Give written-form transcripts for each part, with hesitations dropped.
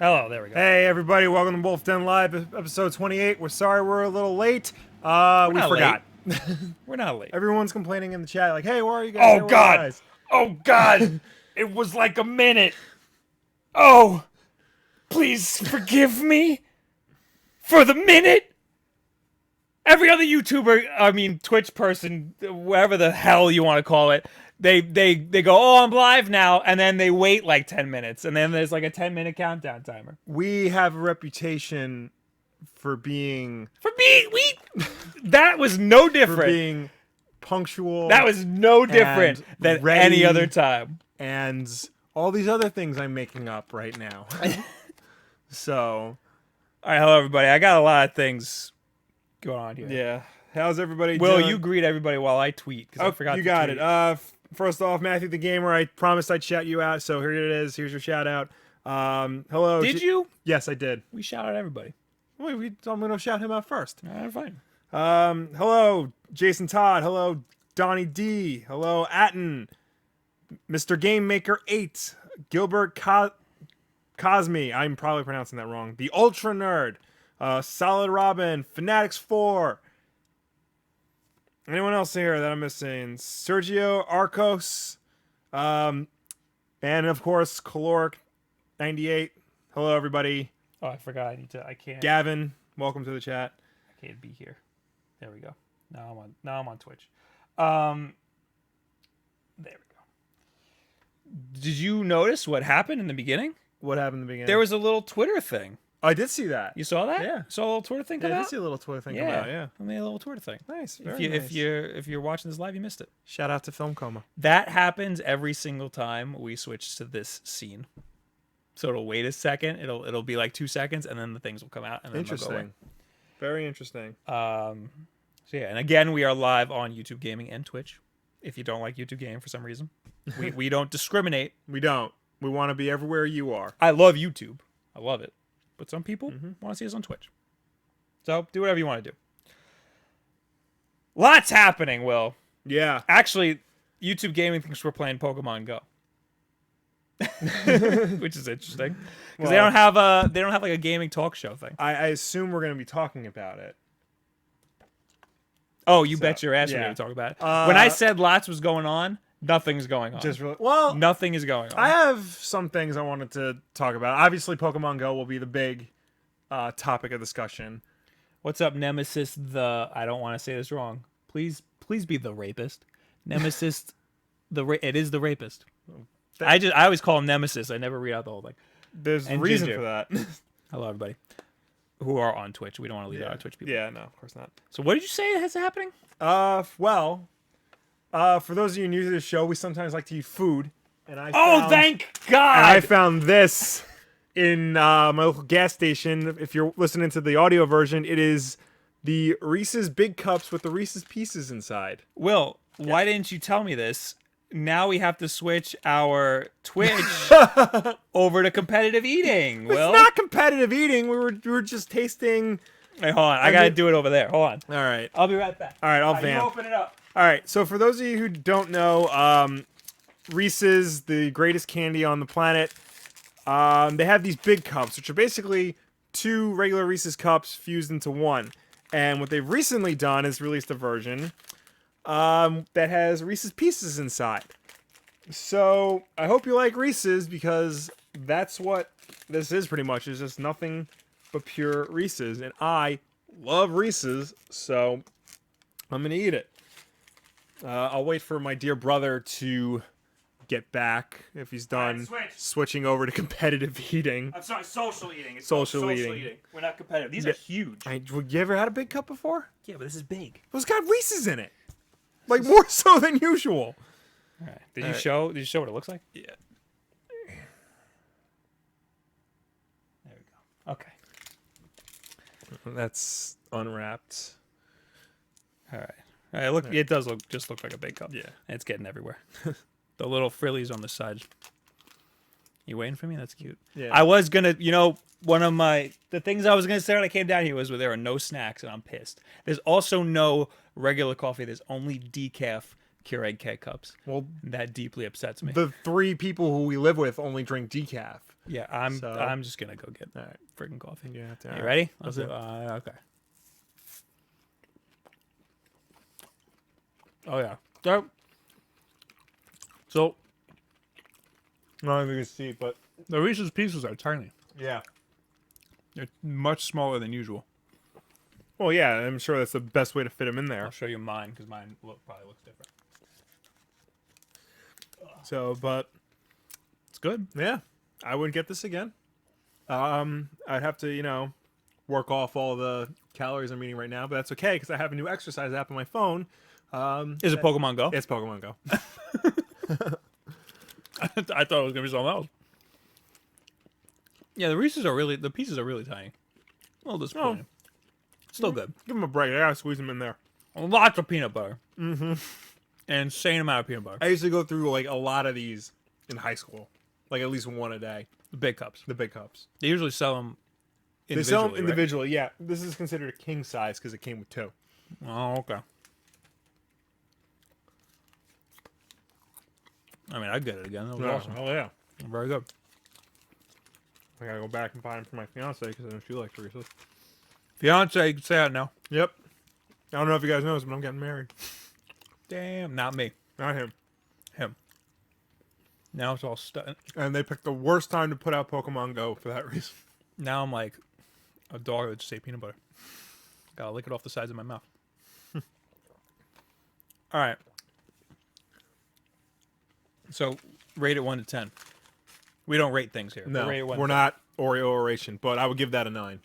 Hello, there we go. Hey everybody, welcome to Wolf Den Live, episode 28. We're sorry we're a little late. We not forgot. We're not late. Everyone's complaining in the chat, like, hey, where are you guys? Oh Hey, where are you God! guys? Oh God! It was like a minute. Oh, please forgive me for the minute. Every other YouTuber, I mean Twitch person, whatever the hell you want to call it, they go, oh, I'm live now, and then they wait like 10 minutes, and then there's like a 10-minute countdown timer. We have a reputation for being That was no different. for being punctual. That was no different than ready, any other time. and all these other things I'm making up right now. So, All right, hello everybody. I got a lot of things going on here. yeah. How's everybody Will, doing? you greet everybody while I tweet, because I forgot you to got tweet. it. First off, Matthew the Gamer, I promised I'd shout you out, so here it is. Here's your shout out. Hello. Did you? Yes, I did. We shout out everybody. Wait, I'm going to shout him out first. All right, fine. Hello, Jason Todd. Hello, Donnie D. Hello, Atten. Mr. Game Maker 8. Gilbert Cosme. I'm probably pronouncing that wrong. The Ultra Nerd. Solid Robin. Fanatics 4. Anyone else here that I'm missing? Sergio Arcos. And of course, Caloric 98. Hello, everybody. Oh, I forgot. I can't. Gavin, welcome to the chat. I can't be here. There we go. Now I'm on Twitch. There we go. Did you notice what happened in the beginning? What happened in the beginning? There was a little Twitter thing. I did see that. You saw that? Yeah. Saw a little Twitter thing come I out? did see a little Twitter thing come Yeah. out, yeah. I made a little Twitter thing. Nice, If you're watching this live, you missed it. Shout out to Film Coma. That happens every single time we switch to this scene. So it'll wait a second. It'll be like 2 seconds, and then the things will come out. And then they'll go away. Interesting. Very interesting. So yeah, and again, we are live on YouTube Gaming and Twitch. If you don't like YouTube Gaming for some reason, we don't discriminate. We don't. We want to be everywhere you are. I love YouTube. I love it. But some people want to see us on Twitch. So do whatever you want to do. Lots happening, Will. Yeah. Actually, YouTube Gaming thinks we're playing Pokemon Go. Which is interesting. Because they don't have like a gaming talk show thing. I assume we're going to be talking about it. Oh, you bet your ass we're yeah. going to talk about it. When I said lots was going on, nothing's going on. Just really, well, Nothing is going on. I have some things I wanted to talk about. Obviously, Pokemon Go will be the big topic of discussion. What's up, Nemesis? I don't want to say this wrong. Please be the rapist. Nemesis, it is the rapist. I always call him Nemesis. I never read out the whole thing. There's a And reason Ginger. for that. Hello, everybody who are on Twitch. We don't want to leave out our Twitch people. Yeah, no, of course not. So what did you say is happening? For those of you new to the show, we sometimes like to eat food. And Thank God! And I found this in my local gas station. If you're listening to the audio version, it is the Reese's Big Cups with the Reese's Pieces inside. Will, why didn't you tell me this? Now we have to switch our Twitch over to competitive eating. Will, It's not competitive eating. We were just tasting. Hey, hold on. I gotta do it over there. Hold on. All right. I'll be right back. All right, I'll You vamp. open it up. All right, so for those of you who don't know, Reese's, the greatest candy on the planet, they have these big cups, which are basically 2 regular Reese's cups fused into one. And what they've recently done is released a version that has Reese's Pieces inside. So I hope you like Reese's, because that's what this is pretty much. It's just nothing but pure Reese's. And I love Reese's, so I'm going to eat it. I'll wait for my dear brother to get back if he's done switching over to competitive eating. I'm sorry, social eating. It's Social eating. We're not competitive. These are huge. You ever had a big cup before? Yeah, but this is big. Well, it's got Reese's in it. Like, more so than usual. All right. Did you show what it looks like? Yeah. There we go. Okay. That's unwrapped. All right. All right. Look, it does just look like a big cup. Yeah. And it's getting everywhere. The little frillies on the side. You waiting for me? That's cute. Yeah. I was gonna, one of the things I was gonna say when I came down here was there are no snacks, and I'm pissed. There's also no regular coffee. There's only decaf Keurig K-Cups. Well, That deeply upsets me. the 3 people who we live with only drink decaf. Yeah, So- I'm just gonna go get All right. freaking coffee. Yeah. You ready? Let's do Okay. okay. Oh yeah. So Not even a see, but the Reese's Pieces are tiny. yeah. They're much smaller than usual. Well, yeah, I'm sure that's the best way to fit them in there. I'll show you mine because mine probably looks different. So, but It's good. yeah, I would get this again. I'd have to, work off all the calories I'm eating right now, but that's okay because I have a new exercise app on my phone. Is it Pokemon Go? It's Pokemon Go. I thought it was gonna be something else. Yeah, the pieces are really tiny. A little disappointing. Still good. Give them a break. I gotta squeeze them in there. Lots of peanut butter. Mm-hmm. An insane amount of peanut butter. I used to go through like a lot of these in high school, like at least one a day. The big cups. The big cups. They usually sell them They individually. sell them right? individually. Yeah, this is considered a king size because it came with 2. Oh, okay. I mean, I'd get it again. That was awesome. Oh yeah. Very good. I gotta go back and buy them for my fiance because I know she likes Reese's. Fiance, say that now. Yep. I don't know if you guys know this, but I'm getting married. Damn, not me. Not him. Him. Now it's all stuck. And they picked the worst time to put out Pokemon Go for that reason. Now I'm like a dog that just ate peanut butter. Gotta lick it off the sides of my mouth. All right. So, rate it 1 to 10. We don't rate things here. No, Rate it 1 to we're 10. not Oreo oration, but I would give that a 9. It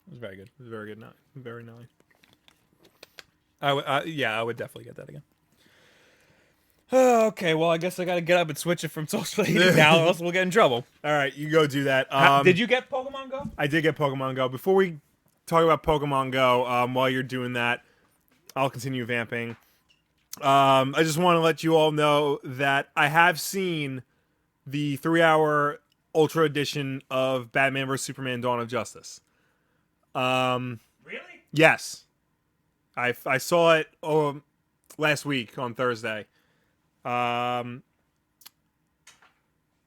was very good. It was a very good 9. Very 9. I would definitely get that again. Okay, well, I guess I gotta get up and switch it from social eating now, or else we'll get in trouble. All right, you go do that. Did you get Pokemon Go? I did get Pokemon Go. Before we talk about Pokemon Go, while you're doing that, I'll continue vamping. I just want to let you all know that I have seen the 3-hour Ultra Edition of Batman vs Superman: Dawn of Justice. Really? Yes, I saw it last week on Thursday.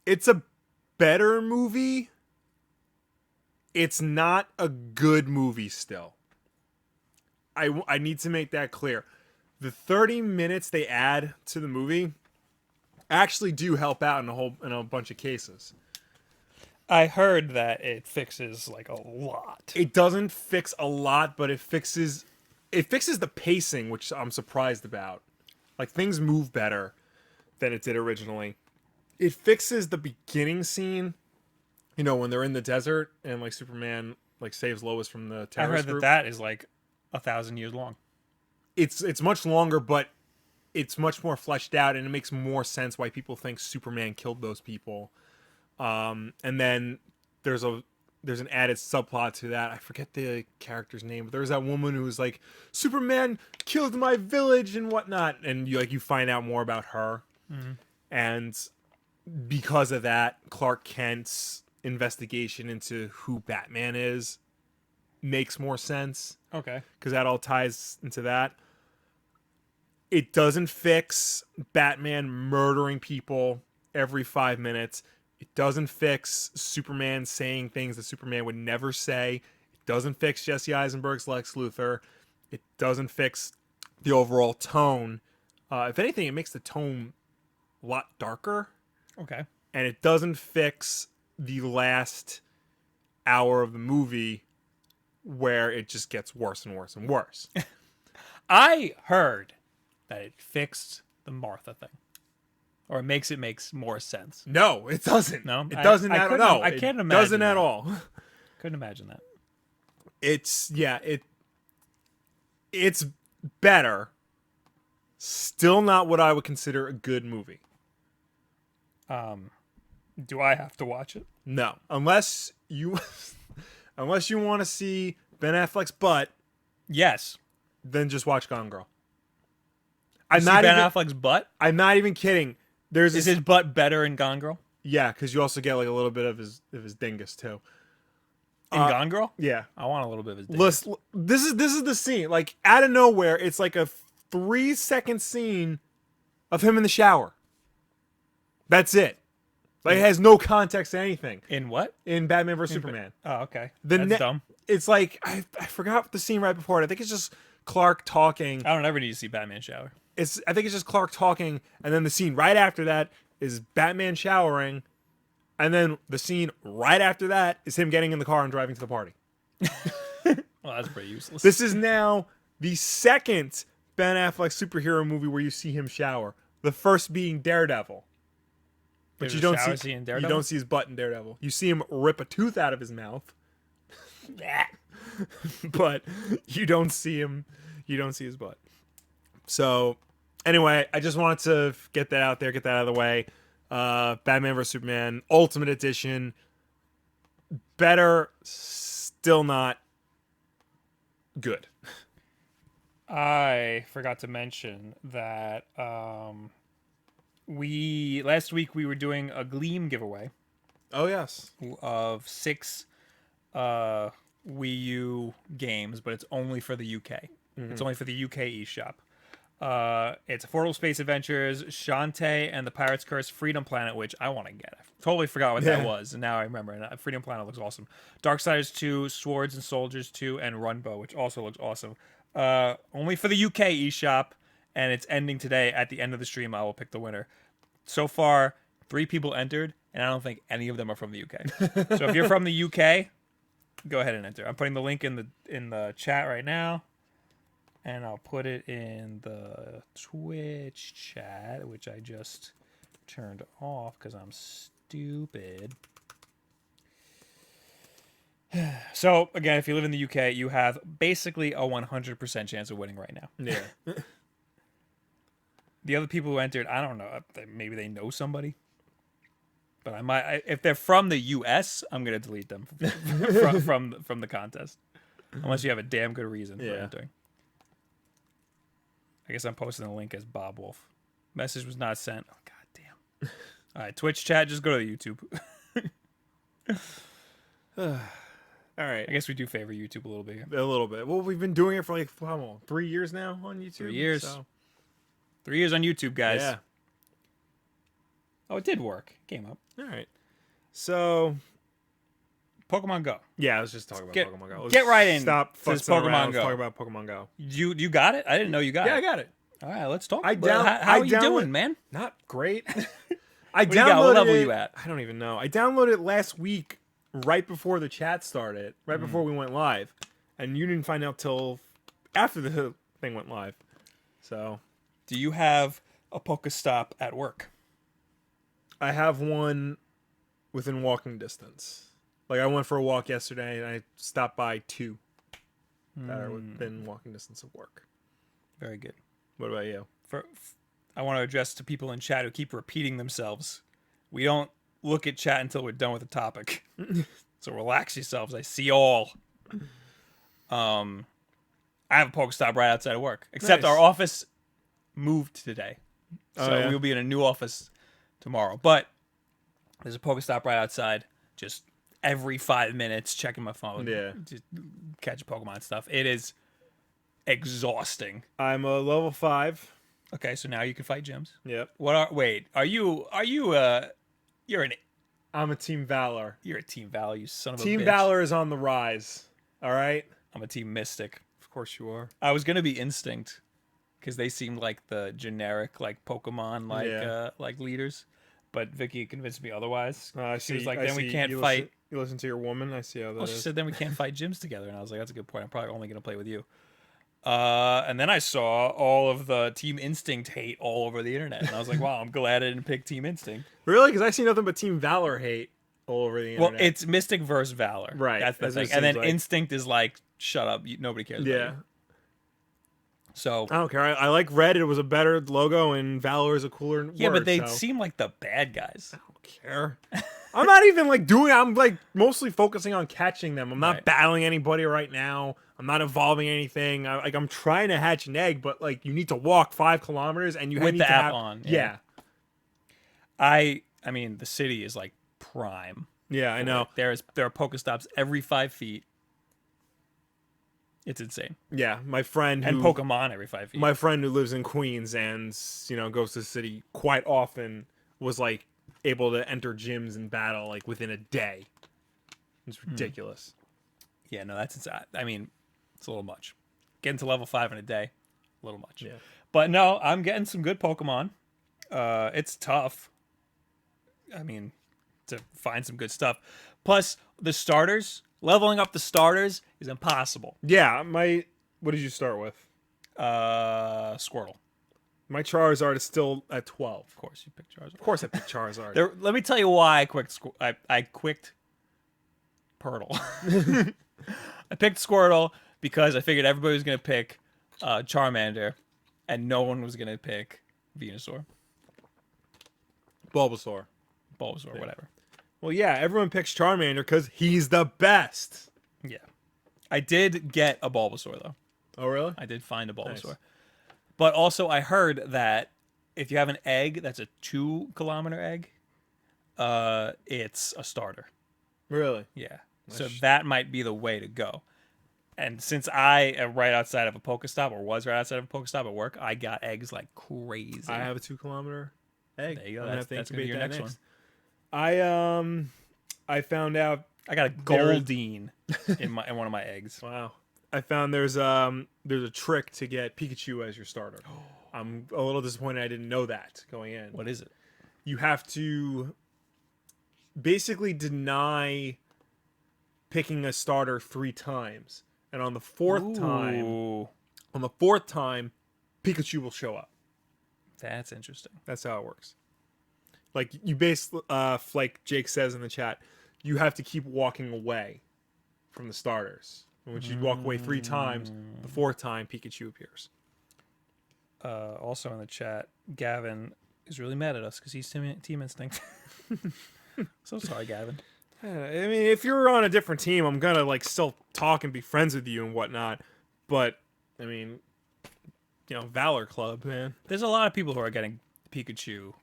It's a better movie. It's not a good movie still. I need to make that clear. The 30 minutes they add to the movie actually do help out in a bunch of cases. I heard that it fixes like a lot. It doesn't fix a lot, but it fixes the pacing, which I'm surprised about. Like, things move better than it did originally. It fixes the beginning scene, when they're in the desert and like Superman like saves Lois from the I terrorist heard group. that is like 1,000 years long. It's much longer, but it's much more fleshed out, and it makes more sense why people think Superman killed those people. And then there's an added subplot to that. I forget the character's name, but there's that woman who's like, Superman killed my village and whatnot, and you find out more about her. Mm-hmm. And because of that, Clark Kent's investigation into who Batman is makes more sense. Okay. Because that all ties into that. It doesn't fix Batman murdering people every 5 minutes. It doesn't fix Superman saying things that Superman would never say. It doesn't fix Jesse Eisenberg's Lex Luthor. It doesn't fix the overall tone. If anything, it makes the tone a lot darker. Okay. And it doesn't fix the last hour of the movie where it just gets worse and worse and worse. I heard that it fixed the Martha thing. Or it makes more sense. No, it doesn't. No? It doesn't I at all. couldn't- No, I it can't imagine doesn't at that. all. Couldn't imagine that. It's better. Still not what I would consider a good movie. Do I have to watch it? No, unless you want to see Ben Affleck's butt, Yes. then just watch Gone Girl. You see Ben Affleck's butt? I'm not even kidding. There's Is this, his butt better in Gone Girl? yeah, because you also get like a little bit of his dingus too. In Gone Girl? Yeah. I want a little bit of his dick. Listen, this is the scene. Like, out of nowhere, it's like a 3-second scene of him in the shower. That's it. Like, it has no context to anything. In what? In Batman vs Superman. Oh, okay. That's dumb. It's like, I forgot the scene right before it. I think it's just Clark talking. I don't ever need to see Batman shower. I think it's just Clark talking, and then the scene right after that is Batman showering, and then the scene right after that is him getting in the car and driving to the party. Well, that's pretty useless. This is now the second Ben Affleck superhero movie where you see him shower. The first being Daredevil. But you don't see his butt in Daredevil. You see him rip a tooth out of his mouth. But you don't see him. You don't see his butt. So anyway, I just wanted to get that out there, get that out of the way. Batman vs Superman Ultimate Edition. Better, still not good. I forgot to mention that last week we were doing a Gleam giveaway Oh yes. of 6 Wii U games, but it's only for the UK. It's only for the UK eShop. It's Affordable Space Adventures, Shantae and the Pirate's Curse Freedom Planet, which I want to get. I totally forgot what that was, and now I remember. And Freedom Planet looks awesome. Darksiders 2, Swords and Soldiers 2, and Runbow, which also looks awesome. Only for the UK eShop, and it's ending today. At the end of the stream, I will pick the winner. So far, 3 people entered, and I don't think any of them are from the UK. So if you're from the UK, go ahead and enter. I'm putting the link in the chat right now. And I'll put it in the Twitch chat, which I just turned off because I'm stupid. So, again, if you live in the UK, you have basically a 100% chance of winning right now. Yeah. The other people who entered, I don't know. Maybe they know somebody. But if they're from the US, I'm going to delete them from the contest. Unless you have a damn good reason for entering. I guess I'm posting the link as Bob Wulff. Message was not sent. Oh, god damn. All right, Twitch chat, just go to YouTube. All right. I guess we do favor YouTube a little bit here. A little bit. Well, we've been doing it for like, how long? 3 years now on YouTube? 3 years. So. 3 years on YouTube, guys. Yeah. Oh, it did work. It came up. All right. So... Pokemon Go. Yeah, let's just talk about Pokemon Go. Get right in. Stop to fussing Pokemon around. Go. Let's talk about Pokemon Go. You got it? I didn't know you got it. Yeah, I got it. All right, let's talk. How are you doing, man? Not great. What level are you at? I don't even know. I downloaded it last week, right before the chat started, right before we went live, and you didn't find out till after the thing went live. So, do you have a Pokestop at work? I have one within walking distance. Like, I went for a walk yesterday, and I stopped by 2 that are within walking distance of work. Very good. What about you? I want to address to people in chat who keep repeating themselves. We don't look at chat until we're done with the topic. So relax yourselves. I see all. I have a Pokestop right outside of work. Except Nice. our office moved today. So we'll be in a new office tomorrow. But there's a Pokestop right outside. Just every 5 minutes checking my phone. Yeah. Just catch Pokemon stuff. It is exhausting. I'm a level 5. Okay, so now you can fight gyms. Yep. I'm a Team Valor. You're a Team Valor, you son of a bitch. Team Valor is on the rise. All right? I'm a Team Mystic. Of course you are. I was gonna be Instinct because they seemed like the generic like Pokemon like leaders, but Vicky convinced me otherwise. She was like, "Then we can't fight." You listen to your woman. I see how that Well, she is. said, "Then we can't fight gyms together," and I was like, "That's a good point. I'm probably only gonna play with you." And then I saw all of the Team Instinct hate all over the internet, and I was like, "Wow, I'm glad I didn't pick Team Instinct." Really? Because I see nothing but Team Valor hate all over the internet. Well, it's Mystic versus Valor, Right, That's the that's what thing, it and then seems like. Instinct is like, "Shut up, nobody cares." About yeah. you. So I don't care. I like red. It was a better logo, and Valor is a cooler yeah, word, but they so. seem like the bad guys. I don't care. I'm not even like doing. I'm like mostly focusing on catching them. I'm not Right. battling anybody right now. I'm not evolving anything. I'm trying to hatch an egg, but like you need to walk 5 kilometers, and you With need the to app have, on, Yeah. I mean, the city is like prime. Yeah, I know. There are Pokestops every 5 feet. It's insane. Yeah, my friend And who Pokemon every 5 feet. my friend who lives in Queens and goes to the city quite often was like able to enter gyms and battle like within a day. It's ridiculous. Yeah, no, that's insane. I mean, it's a little much. Getting to level 5 in a day, a little much. Yeah. But no, I'm getting some good Pokemon. It's tough. I mean, to find some good stuff. Plus, the starters, leveling up the starters is impossible. Yeah, what did you start with? Squirtle. My Charizard is still at 12. Of course, you picked Charizard. Of course I picked Charizard. Let me tell you why I quicked Purtle. I picked Squirtle because I figured everybody was going to pick Charmander, and no one was going to pick Venusaur. Bulbasaur. Whatever. Well, yeah, everyone picks Charmander because he's the best. Yeah. I did get a Bulbasaur, though. Oh, really? I did find a Bulbasaur. Nice. But also, I heard that if you have an egg that's a 2-kilometer egg, it's a starter. Really? Yeah. So that might be the way to go. And since I am right outside of a Pokestop, or was right outside of a Pokestop at work, I got eggs like crazy. I have a 2-kilometer egg. There you go. I'm gonna have to That's gonna be your incubate that next one. I found out. I got a Goldeen in one of my eggs. Wow. I found there's a trick to get Pikachu as your starter. I'm a little disappointed I didn't know that going in. What is it? You have to basically deny picking a starter 3 times, and on the fourth time, Pikachu will show up. That's interesting. That's how it works. Like you basically, like Jake says in the chat, you have to keep walking away from the starters. And once you walk away 3 times, the 4th time Pikachu appears. Also in the chat, Gavin is really mad at us because he's Team Instinct. So sorry, Gavin. I mean, if you're on a different team, I'm gonna like still talk and be friends with you and whatnot. But I mean, Valor Club, man. There's a lot of people who are getting Pikachu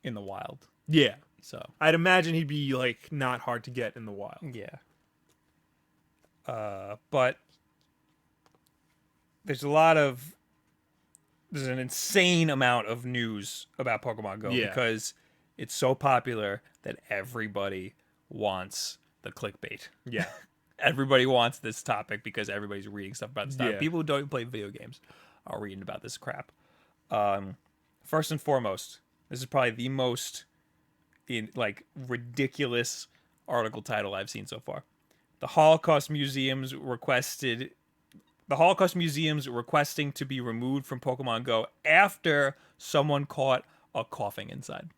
in the wild. Yeah. So I'd imagine he'd be like not hard to get in the wild. yeah. But there's an insane amount of news about Pokemon Go because it's so popular that everybody wants the clickbait. Yeah. Everybody wants this topic because everybody's reading stuff about this topic. Yeah. People who don't even play video games are reading about this crap. First and foremost, this is probably the most ridiculous article title I've seen so far. The Holocaust Museum's requesting to be removed from Pokemon Go after someone caught a coughing inside.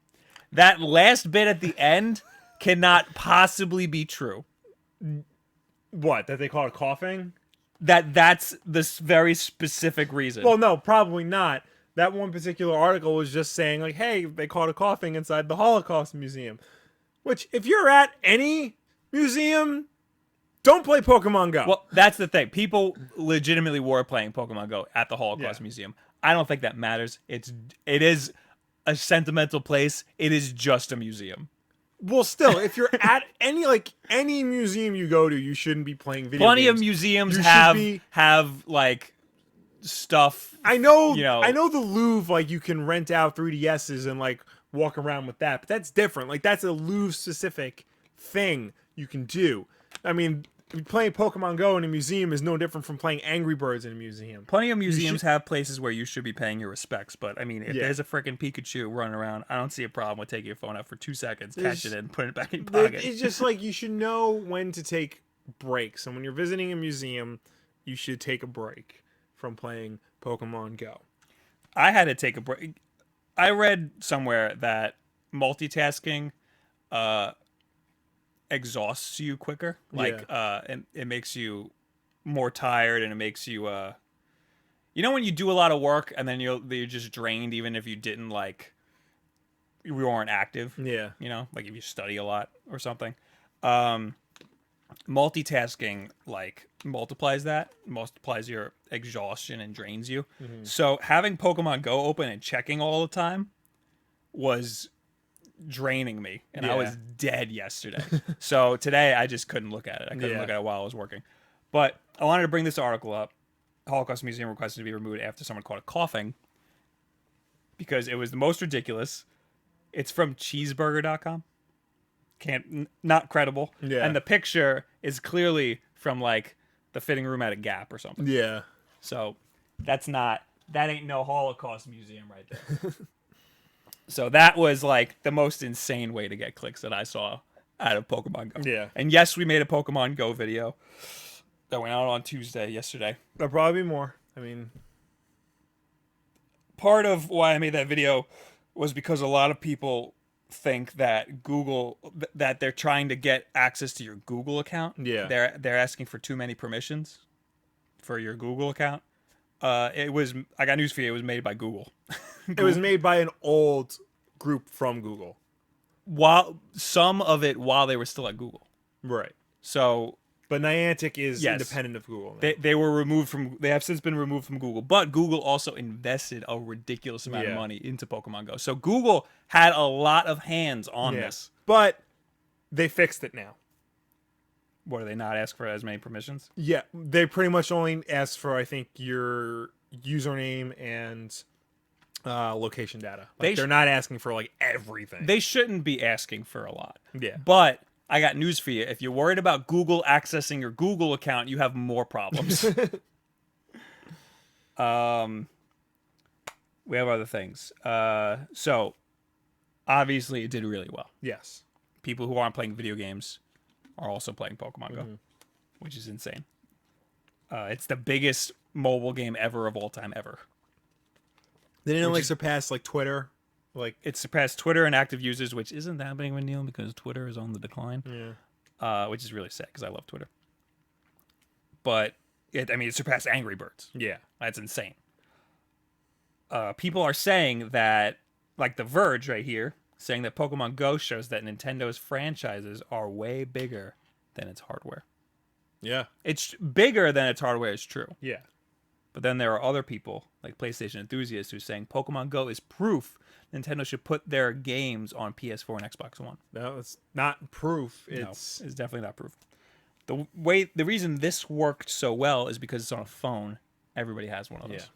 That last bit at the end cannot possibly be true. What? That they call it coughing? That's this very specific reason. Well, no, probably not. That one particular article was just saying, like, hey, they caught a coughing inside the Holocaust Museum. Which, if you're at any museum, don't play Pokemon Go. Well, that's the thing. People legitimately were playing Pokemon Go at the Holocaust Museum. I don't think that matters. It is a sentimental place. It is just a museum. Well, still, if you're at any museum you go to, you shouldn't be playing video Plenty games. of museums have like stuff. I know the Louvre, like you can rent out 3DSs and like walk around with that, but that's different. Like that's a Louvre specific thing you can do. I mean, playing Pokemon Go in a museum is no different from playing Angry Birds in a museum. Plenty of museums have places where you should be paying your respects, but I mean, if there's a freaking Pikachu running around, I don't see a problem with taking your phone out for 2 seconds, catch it and put it back in your pocket. It's just like you should know when to take breaks, and when you're visiting a museum, you should take a break from playing Pokemon Go. I had to take a break. I read somewhere that multitasking exhausts you quicker. And it makes you more tired, and it makes you when you do a lot of work and then you're just drained even if you didn't you weren't active. Yeah. Like if you study a lot or something. Multitasking multiplies your exhaustion and drains you. Mm-hmm. So having Pokemon Go open and checking all the time was draining me, and I was dead yesterday. So today I just couldn't look at it. I couldn't look at it while I was working. But I wanted to bring this article up. Holocaust Museum requested to be removed after someone caught it coughing because it was the most ridiculous. It's from cheeseburger.com. Not credible. Yeah. And the picture is clearly from like the fitting room at a Gap or something. Yeah. So that ain't no Holocaust museum right there. So that was like the most insane way to get clicks that I saw out of Pokemon Go. Yeah. And yes, we made a Pokemon Go video that went out on Tuesday, yesterday. There'll probably be more. I mean, part of why I made that video was because a lot of people think that Google that they're trying to get access to your Google account. Yeah. They're asking for too many permissions for your Google account. I got news for you. It was made by Google. it was made by an old group from Google. Some of it while they were still at Google. Right. So, but Niantic is yes, independent of Google now. They have since been removed from Google, but Google also invested a ridiculous amount of money into Pokemon Go. So Google had a lot of hands on this. But they fixed it now. What, do they not ask for as many permissions? Yeah, they pretty much only ask for, I think, your username and location data. Like, they're not asking for like everything. They shouldn't be asking for a lot. Yeah. But I got news for you. If you're worried about Google accessing your Google account, you have more problems. We have other things. So, obviously, it did really well. Yes. People who aren't playing video games are also playing Pokemon Go, which is insane. It's the biggest mobile game ever of all time ever. They didn't surpass like Twitter. Like, it surpassed Twitter and active users, which isn't happening with Neil because Twitter is on the decline. Yeah. Which is really sad because I love Twitter. But it surpassed Angry Birds. Yeah. That's insane. People are saying that, like The Verge right here, saying that Pokemon Go shows that Nintendo's franchises are way bigger than its hardware. Yeah. It's bigger than its hardware is true. Yeah. But then there are other people, like PlayStation enthusiasts, who are saying Pokemon Go is proof Nintendo should put their games on PS4 and Xbox One. No, it's not proof. It's definitely not proof. The reason this worked so well is because it's on a phone. Everybody has one of those. Yeah.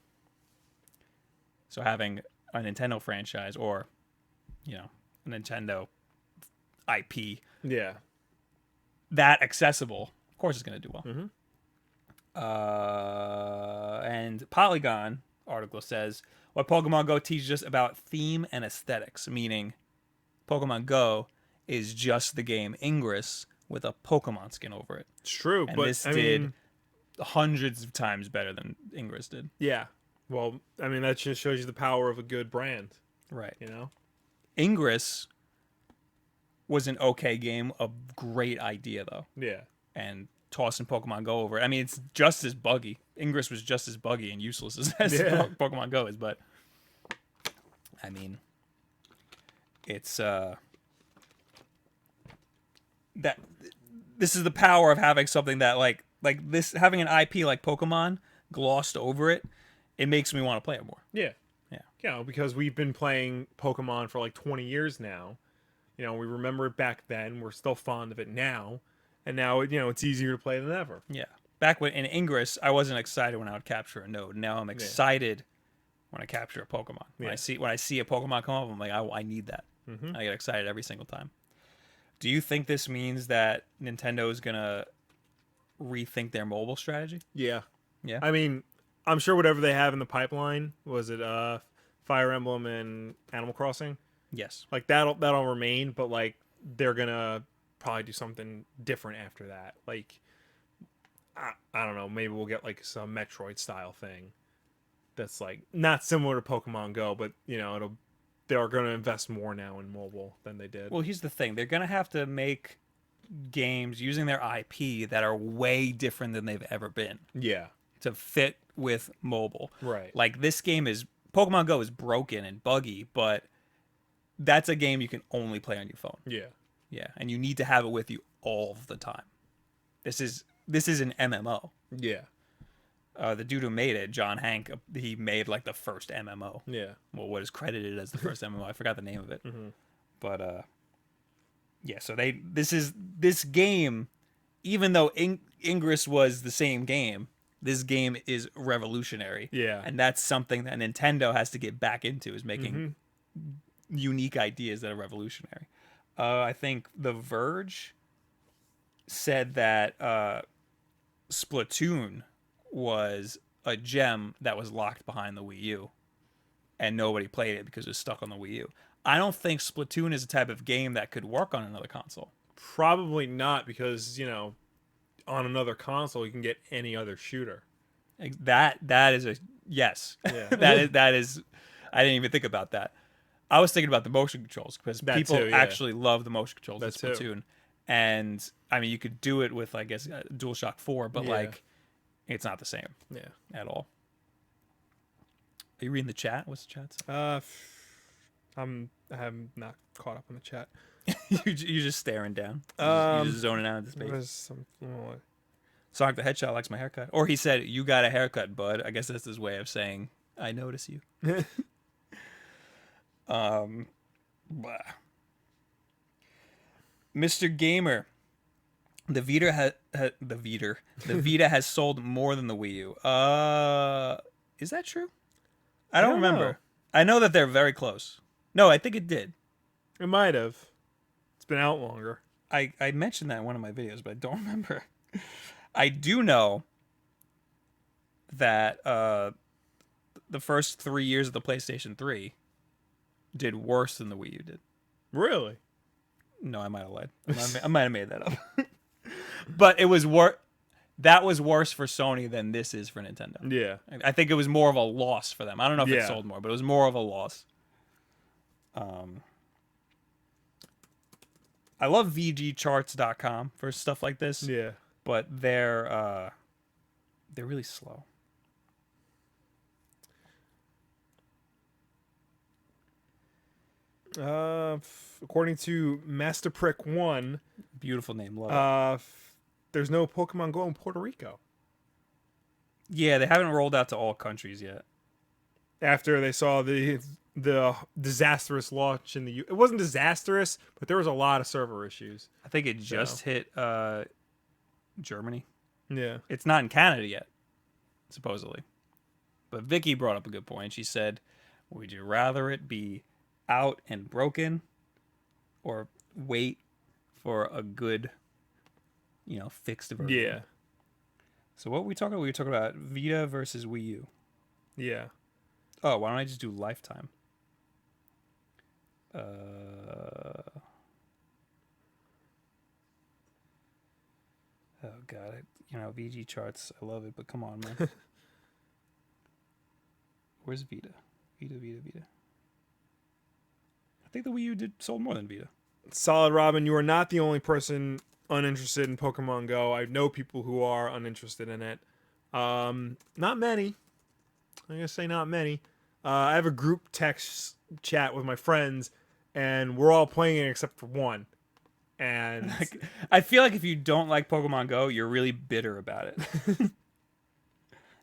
So having a Nintendo franchise or, a Nintendo IP, that accessible, of course, it's going to do well. And Polygon article says what Pokemon Go teaches us about theme and aesthetics, meaning Pokemon Go is just the game Ingress with a Pokemon skin over it. It's true, and but this did hundreds of times better than Ingress did. Yeah. Well, that just shows you the power of a good brand. Right. Ingress was an okay game, a great idea though. Yeah. And tossing Pokemon Go over. It's just as buggy. Ingress was just as buggy and useless as Pokemon Go is, but it's that this is the power of having something that like this, having an IP like Pokemon glossed over it. It makes me want to play it more. Yeah. Yeah. Because we've been playing Pokemon for like 20 years now. We remember it back then. We're still fond of it now. And now, it's easier to play than ever. Yeah. Back when in Ingress, I wasn't excited when I would capture a node. Now I'm excited when I capture a Pokemon. When I see a Pokemon come up, I'm like, I need that. I get excited every single time. Do you think this means that Nintendo is gonna rethink their mobile strategy? Yeah. Yeah. I'm sure whatever they have in the pipeline, was it Fire Emblem and Animal Crossing? Yes. Like that'll remain, but like they're gonna probably do something different after that. Like I don't know, maybe we'll get like some Metroid style thing that's like not similar to Pokemon Go, but they're gonna invest more now in mobile than they did. Well, here's the thing: they're gonna have to make games using their IP that are way different than they've ever been. Yeah. To fit with mobile. Right. Like this game is Pokemon Go is broken and buggy, but that's a game you can only play on your phone. Yeah. Yeah, and you need to have it with you all the time. This is an MMO. Yeah. The dude who made it, John Hank, he made like the first MMO. Yeah. Well, what is credited as the first MMO? I forgot the name of it. But yeah, so this game even though Ingress was the same game, this game is revolutionary. Yeah. And that's something that Nintendo has to get back into, is making unique ideas that are revolutionary. I think The Verge said that Splatoon was a gem that was locked behind the Wii U, and nobody played it because it was stuck on the Wii U. I don't think Splatoon is a type of game that could work on another console. Probably not, because on another console you can get any other shooter. That is a yes. Yeah. that is. I didn't even think about that. I was thinking about the motion controls, because That people too, yeah. actually love the motion controls in That too. Splatoon. And I mean, you could do it with, I guess, DualShock 4, but Yeah. like, it's not the same Yeah. at all. Are you reading the chat? What's the chat say? I have not caught up on the chat. You're just staring down. You're just zoning out into space. There's some, Sonic the Hedgehog likes my haircut. Or he said, "You got a haircut, bud." I guess that's his way of saying, "I notice you." Blah. Mr. Gamer, the Vita has sold more than the Wii U. Is that true? I don't remember. know. I know that they're very close. No, I think it did. It might have. It's been out longer. I mentioned that in one of my videos, but I don't remember. I do know that the first 3 years of the PlayStation 3 did worse than the Wii U did. Really? No, I might have lied. I might have made that up. But it was that was worse for Sony than this is for Nintendo. Yeah. I think it was more of a loss for them. I don't know if it Yeah. sold more, but it was more of a loss. I love VGCharts.com for stuff like this, Yeah. but they're really slow. According to Master Prick 1, Beautiful name, love it. there's no Pokemon Go in Puerto Rico. Yeah, they haven't rolled out to all countries yet. After they saw the disastrous launch in the it wasn't disastrous, but there was a lot of server issues. I think it just hit Germany. Yeah. It's not in Canada yet, supposedly. But Vicky brought up a good point. She said, "Would you rather it be out and broken, or wait for a good, fixed version?" Yeah. So what were we talking about? We were talking about Vita versus Wii U. Yeah. Oh, why don't I just do lifetime? Oh God, VG charts. I love it, but come on, man. Where's Vita? Vita. I think the Wii U sold more than Vita. Solid Robin, you are not the only person uninterested in Pokemon Go. I know people who are uninterested in it. Not many. I'm gonna say not many. I have a group text chat with my friends, and we're all playing it except for one. And I feel like if you don't like Pokemon Go, you're really bitter about it.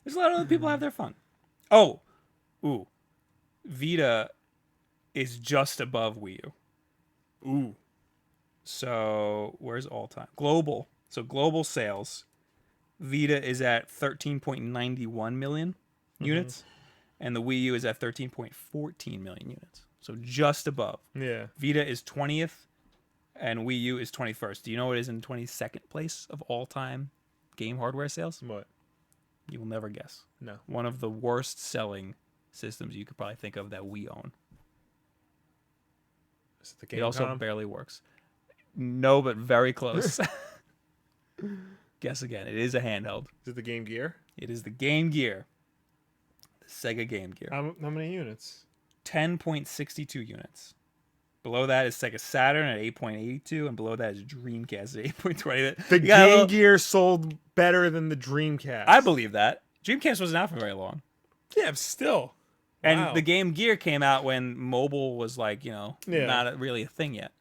There's a lot of other people have their fun. Oh, Vita is just above Wii U. ooh, So where's all time? Global. So global sales. Vita is at 13.91 million units, and the Wii U is at 13.14 million units. So just above. yeah. Vita is 20th, and Wii U is 21st. Do you know what is in 22nd place of all time game hardware sales? What? You will never guess. No. One of the worst selling systems you could probably think of that we own. Is it the Game It also barely works. No, but very close. Guess again. It is a handheld. Is it the Game Gear? It is the Game Gear. The Sega Game Gear. How many units? 10.62 units. Below that is Sega Saturn at 8.82, and below that is Dreamcast at 8.20. The Game Gear sold better than the Dreamcast. I believe that. Dreamcast wasn't out for very long. Yeah, but still. And Wow. the Game Gear came out when mobile was like, not really a thing yet.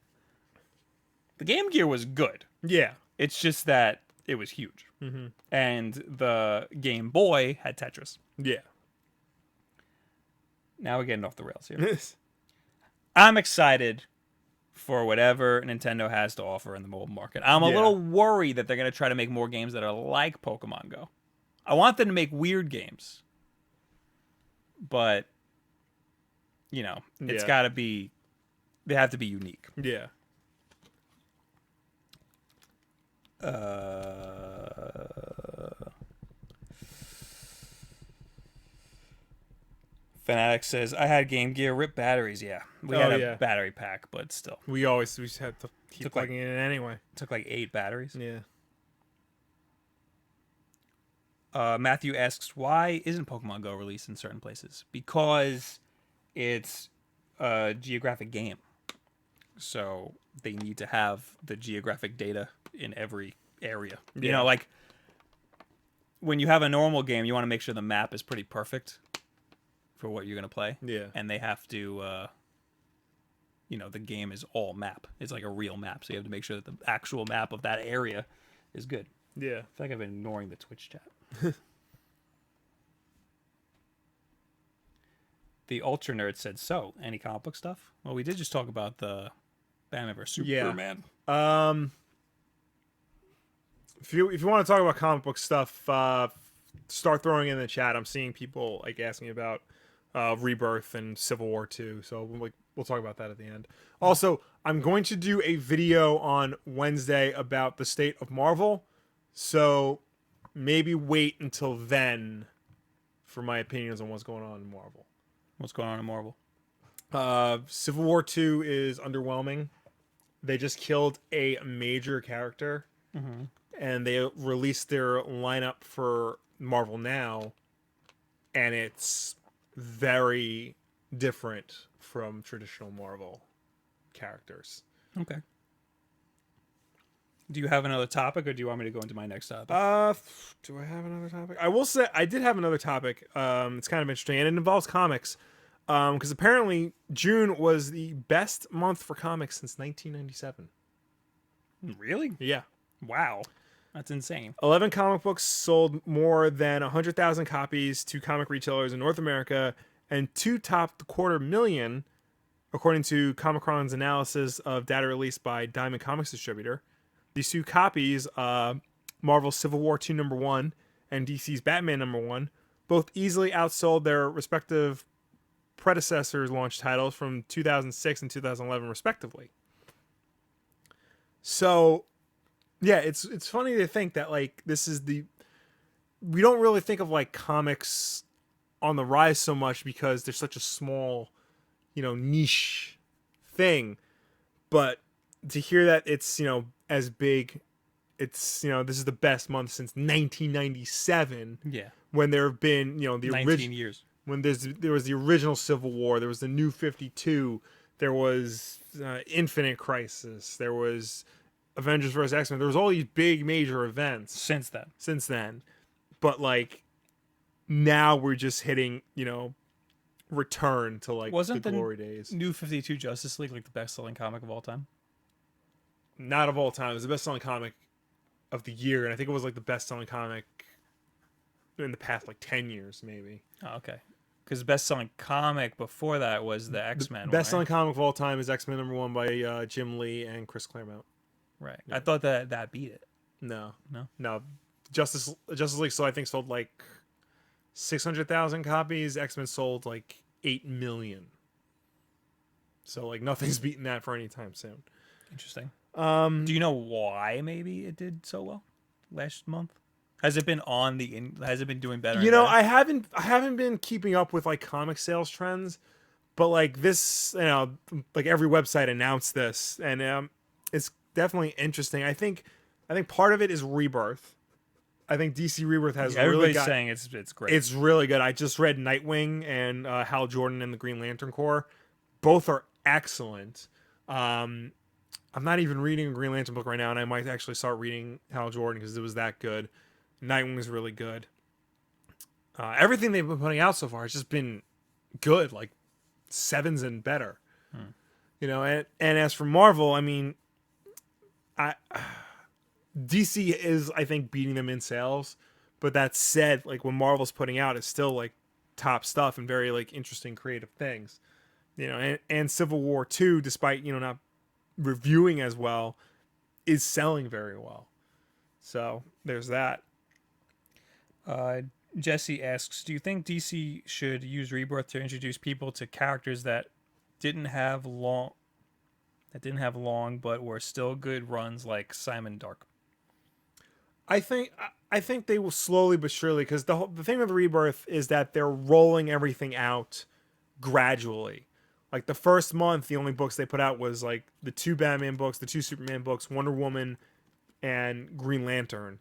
The Game Gear was good. Yeah. It's just that it was huge. Mm-hmm. And the Game Boy had Tetris. Yeah. Now we're getting off the rails here. I'm excited for whatever Nintendo has to offer in the mobile market. I'm a Yeah. little worried that they're going to try to make more games that are like Pokemon Go. I want them to make weird games, but it's Yeah. got to be. They have to be unique. Yeah. Fanatic says, I had Game Gear, rip batteries. Yeah. We had a battery pack, but still. We just had to keep plugging it in anyway. Took like 8 batteries. Yeah. Matthew asks, why isn't Pokemon Go released in certain places? Because it's a geographic game. So they need to have the geographic data in every area. Yeah. You know, like when you have a normal game, you want to make sure the map is pretty perfect for what you're going to play. Yeah. And they have to, the game is all map. It's like a real map. So you have to make sure that the actual map of that area is good. Yeah. I feel like I've been ignoring the Twitch chat. The Ultra Nerd said, so, any comic book stuff? Well, we did just talk about the Batman vs. Superman. If you want to talk about comic book stuff, start throwing in the chat. I'm seeing people like asking about Rebirth and Civil War 2, so we'll talk about that at the end. Also, I'm going to do a video on Wednesday about the state of Marvel, so maybe wait until then for my opinions on what's going on in Marvel. What's going on in Marvel? Civil War 2 is underwhelming. They just killed a major character, and they released their lineup for Marvel Now, and it's very different from traditional Marvel characters. Okay. Do you have another topic, or do you want me to go into my next topic? Do I have another topic? I will say I did have another topic. It's kind of interesting, and it involves comics. Because apparently June was the best month for comics since 1997. Really? Yeah. Wow. That's insane. 11 comic books sold more than 100,000 copies to comic retailers in North America, and 2 topped the 250,000, according to Comicron's analysis of data released by Diamond Comics Distributor. These 2 copies, Marvel's Civil War 2 #1 and DC's Batman #1, both easily outsold their respective predecessors' launch titles from 2006 and 2011, respectively. So, yeah, it's funny to think that like this is we don't really think of like comics on the rise so much because they're such a small, niche thing, but to hear that it's as big, it's this is the best month since 1997. Yeah. When there have been the 19 years. When there was the original Civil War, there was the New 52, there was Infinite Crisis, there was Avengers vs. X-Men. There was all these big major events Since then. But like now we're just hitting return to like Wasn't the glory days. New 52 Justice League like the best-selling comic of all time? Not of all time. It was the best-selling comic of the year, and I think it was like the best-selling comic in the past like 10 years maybe. Oh, okay. Because the best-selling comic before that was the X-Men. Best-selling comic of all time is X-Men #1 by Jim Lee and Chris Claremont. Right. Yeah. I thought that beat it. No. No. Justice League, so I think sold like 600,000 copies. X-Men sold like 8 million. So like nothing's beaten that for any time soon. Interesting. Do you know why maybe it did so well last month? Has it been has it been doing better? I haven't been keeping up with like comic sales trends, but like this, like every website announced this, and it's definitely interesting. I think part of it is Rebirth. I think DC Rebirth has everybody's saying it's great. It's really good. I just read Nightwing and Hal Jordan and the Green Lantern Corps. Both are excellent. I'm not even reading a Green Lantern book right now, and I might actually start reading Hal Jordan because it was that good. Nightwing is really good. Everything they've been putting out so far has just been good, like 7s and better. And as for Marvel, I mean, DC is, I think, beating them in sales. But that said, like when Marvel's putting out, it's still like top stuff and very like interesting creative things. And Civil War 2, despite not reviewing as well is selling very well. So there's that. Jesse asks, do you think DC should use Rebirth to introduce people to characters that didn't have long but were still good runs, like Simon Dark? I think they will slowly but surely, because the thing with Rebirth is that they're rolling everything out gradually. Like the first month, the only books they put out was like the 2 Batman books, the 2 Superman books, Wonder Woman, and Green Lantern.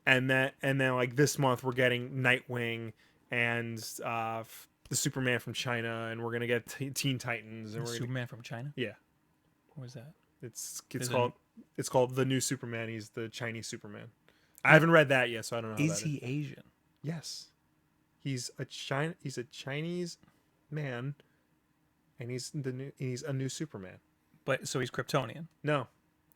And then like this month we're getting Nightwing and the Superman from China, and we're gonna get Teen Titans and Superman from China. Yeah, What was that? It's called The New Superman. He's the Chinese Superman. I haven't read that yet, so I don't know. Is he Asian? Yes, he's a Chinese man, and he's a new Superman. But so he's Kryptonian. No,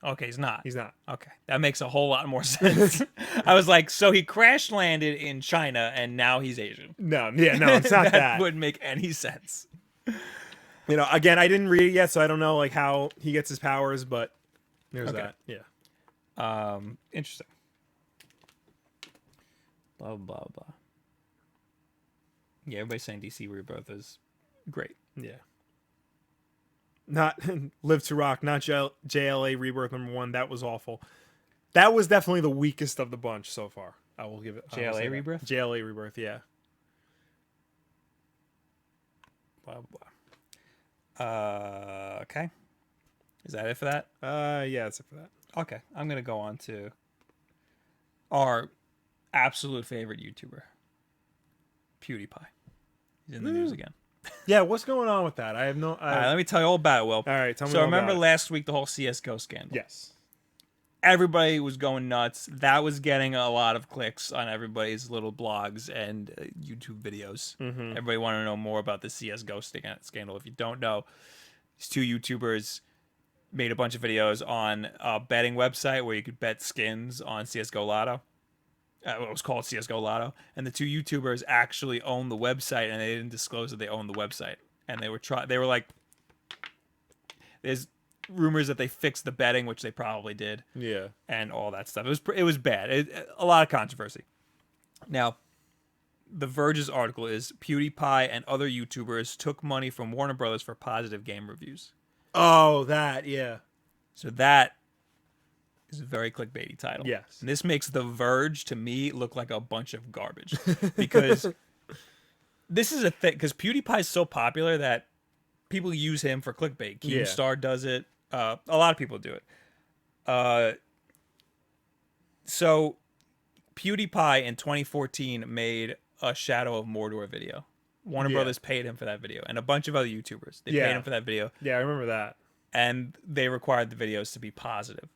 Okay, he's not. he's not. Okay, that makes a whole lot more sense. I was like, so he crash landed in China and now he's Asian. No, yeah, no, it's not that. Wouldn't make any sense. You know, again, I didn't read it yet, so I don't know like how he gets his powers, but there's that. Yeah. Interesting. Blah blah blah. Yeah, everybody's saying DC Rebirth is great. Yeah. Not Live to Rock, not JLA Rebirth #1. That was awful. That was definitely the weakest of the bunch so far. I will give it. JLA Rebirth? JLA Rebirth, yeah. Blah blah. Okay. Is that it for that? Yeah, that's it for that. Okay, I'm gonna go on to our absolute favorite YouTuber, PewDiePie. He's in the news again. Yeah, what's going on with that? I have no. All right, let me tell you all about it, Will. All right, tell me. So all remember about it. last week the whole CS:GO scandal? Yes. Everybody was going nuts. That was getting a lot of clicks on everybody's little blogs and YouTube videos. Mm-hmm. Everybody wanted to know more about the CS:GO scandal. If you don't know, these 2 YouTubers made a bunch of videos on a betting website where you could bet skins on CS:GO Lotto. It was called CS:GO Lotto, and the 2 YouTubers actually owned the website, and they didn't disclose that they owned the website. And they were like, there's rumors that they fixed the betting, which they probably did. Yeah. And all that stuff. It was bad. A lot of controversy. Now, The Verge's article is PewDiePie and other YouTubers took money from Warner Brothers for positive game reviews. Oh, that, yeah. So that is a very clickbaity title. Yes. And this makes The Verge, to me, look like a bunch of garbage. Because this is a thing, because PewDiePie is so popular that people use him for clickbait. Keemstar does it. A lot of people do it. So PewDiePie in 2014 made a Shadow of Mordor video. Warner Brothers paid him for that video, and a bunch of other YouTubers. They paid him for that video. Yeah, I remember that. And they required the videos to be positive.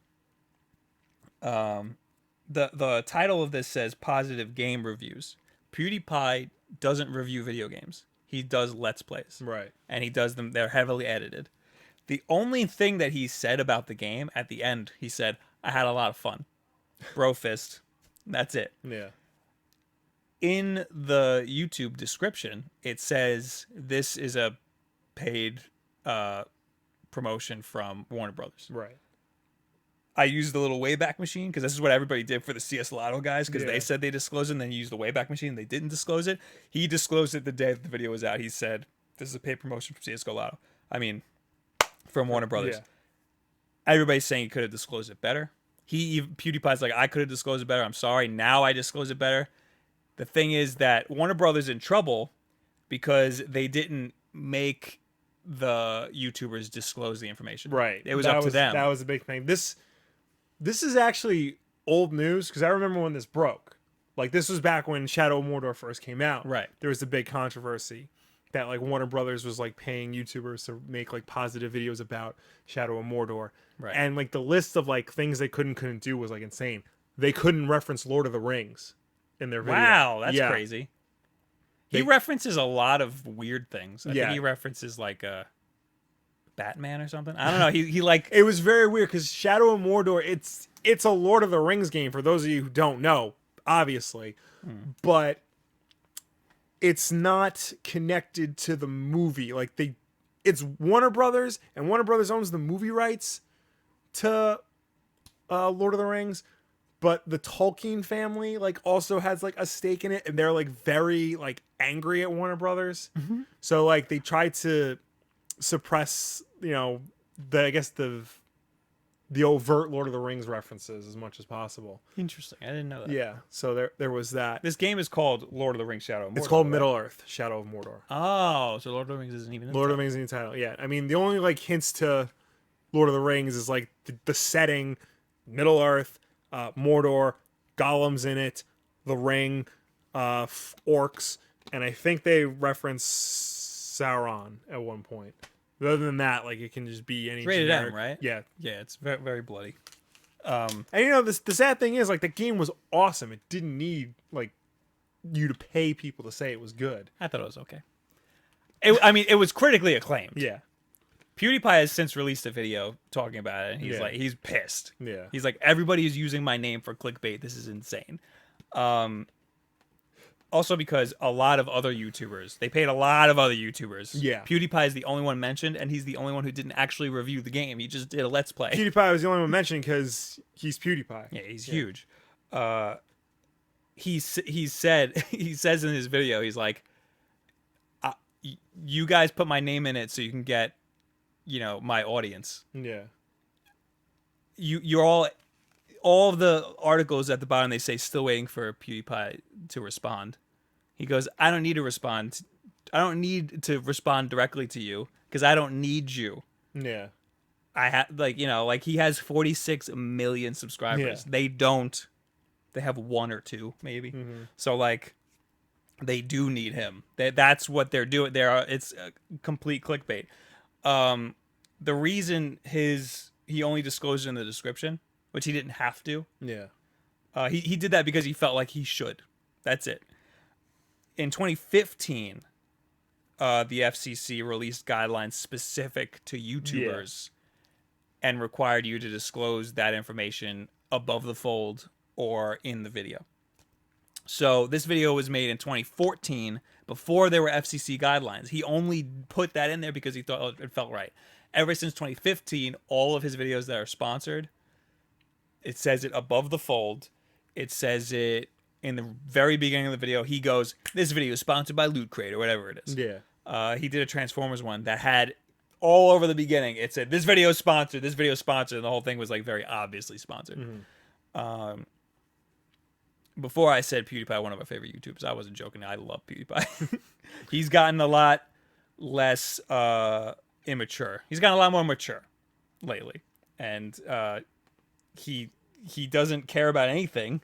The title of this says positive game reviews. PewDiePie doesn't review video games. He does Let's Plays. Right. And he does them, they're heavily edited. The only thing that he said about the game at the end, he said, I had a lot of fun. Bro fist. That's it. Yeah. In the YouTube description, it says this is a paid promotion from Warner Brothers. Right. I used the little Wayback Machine because this is what everybody did for the CS Lotto guys because they said they disclosed it and then you used the Wayback Machine. They didn't disclose it. He disclosed it the day that the video was out. He said, this is a paid promotion from CSGO Lotto. I mean, from Warner Brothers. Yeah. Everybody's saying he could have disclosed it better. PewDiePie's like, I could have disclosed it better. I'm sorry. Now I disclose it better. The thing is that Warner Brothers in trouble because they didn't make the YouTubers disclose the information. Right. It was up to them. That was a big thing. This is actually old news because I remember when this broke. Like this was back when Shadow of Mordor first came out. Right. There was a big controversy that like Warner Brothers was like paying YouTubers to make like positive videos about Shadow of Mordor. Right. And like the list of like things they couldn't do was like insane. They couldn't reference Lord of the Rings in their video. Wow, that's crazy. He references a lot of weird things. I think he references like Batman or something. I don't know. He like it was very weird because Shadow of Mordor. It's a Lord of the Rings game for those of you who don't know, obviously, but it's not connected to the movie. Like it's Warner Brothers, and Warner Brothers owns the movie rights to Lord of the Rings, but the Tolkien family like also has like a stake in it, and they're like very like angry at Warner Brothers. So like they try to suppress, I guess the overt Lord of the Rings references as much as possible. Interesting. I didn't know that. Yeah, so there was that. This game is called Lord of the Rings: Shadow of Mordor. It's called right? Middle Earth: Shadow of Mordor. Oh, so Lord of the Rings isn't even in Lord the of the Rings is the title. Yeah, I mean the only like hints to Lord of the Rings is like the setting, Middle Earth, Mordor, Gollum's in it, the ring, orcs, and I think they reference Sauron at one point. But other than that, like it can just be any rated generic, M, right? Yeah. Yeah, it's very, very bloody. And the sad thing is like the game was awesome. It didn't need like you to pay people to say it was good. I thought it was okay. It was critically acclaimed. Yeah. PewDiePie has since released a video talking about it, and he's pissed. Yeah. He's like, everybody is using my name for clickbait. This is insane. Also because a lot of other YouTubers, they paid a lot of other YouTubers. Yeah. PewDiePie is the only one mentioned, and he's the only one who didn't actually review the game. He just did a Let's Play. PewDiePie was the only one mentioned because he's PewDiePie. Yeah, he's huge. He says in his video, he's like, you guys put my name in it so you can get, my audience. Yeah. You're all of the articles at the bottom, they say still waiting for PewDiePie to respond. He goes, I don't need to respond. I don't need to respond directly to you because I don't need you. Yeah. I have he has 46 million subscribers. Yeah. They don't. They have one or two maybe. Mm-hmm. So like they do need him. That's what they're doing. It's a complete clickbait. The reason he only disclosed it in the description, which he didn't have to. Yeah. He did that because he felt like he should. That's it. In 2015, the FCC released guidelines specific to YouTubers and required you to disclose that information above the fold or in the video. So this video was made in 2014 before there were FCC guidelines. He only put that in there because he thought it felt right. Ever since 2015, all of his videos that are sponsored, it says it above the fold. It says it in the very beginning of the video. He goes, this video is sponsored by Loot Crate or whatever it is. Yeah. He did a Transformers one that had all over the beginning. It said, this video is sponsored, this video is sponsored. And the whole thing was like very obviously sponsored. Mm-hmm. Before I said PewDiePie, one of our favorite YouTubers, I wasn't joking. I love PewDiePie. He's gotten a lot less immature. He's gotten a lot more mature lately. And he doesn't care about anything.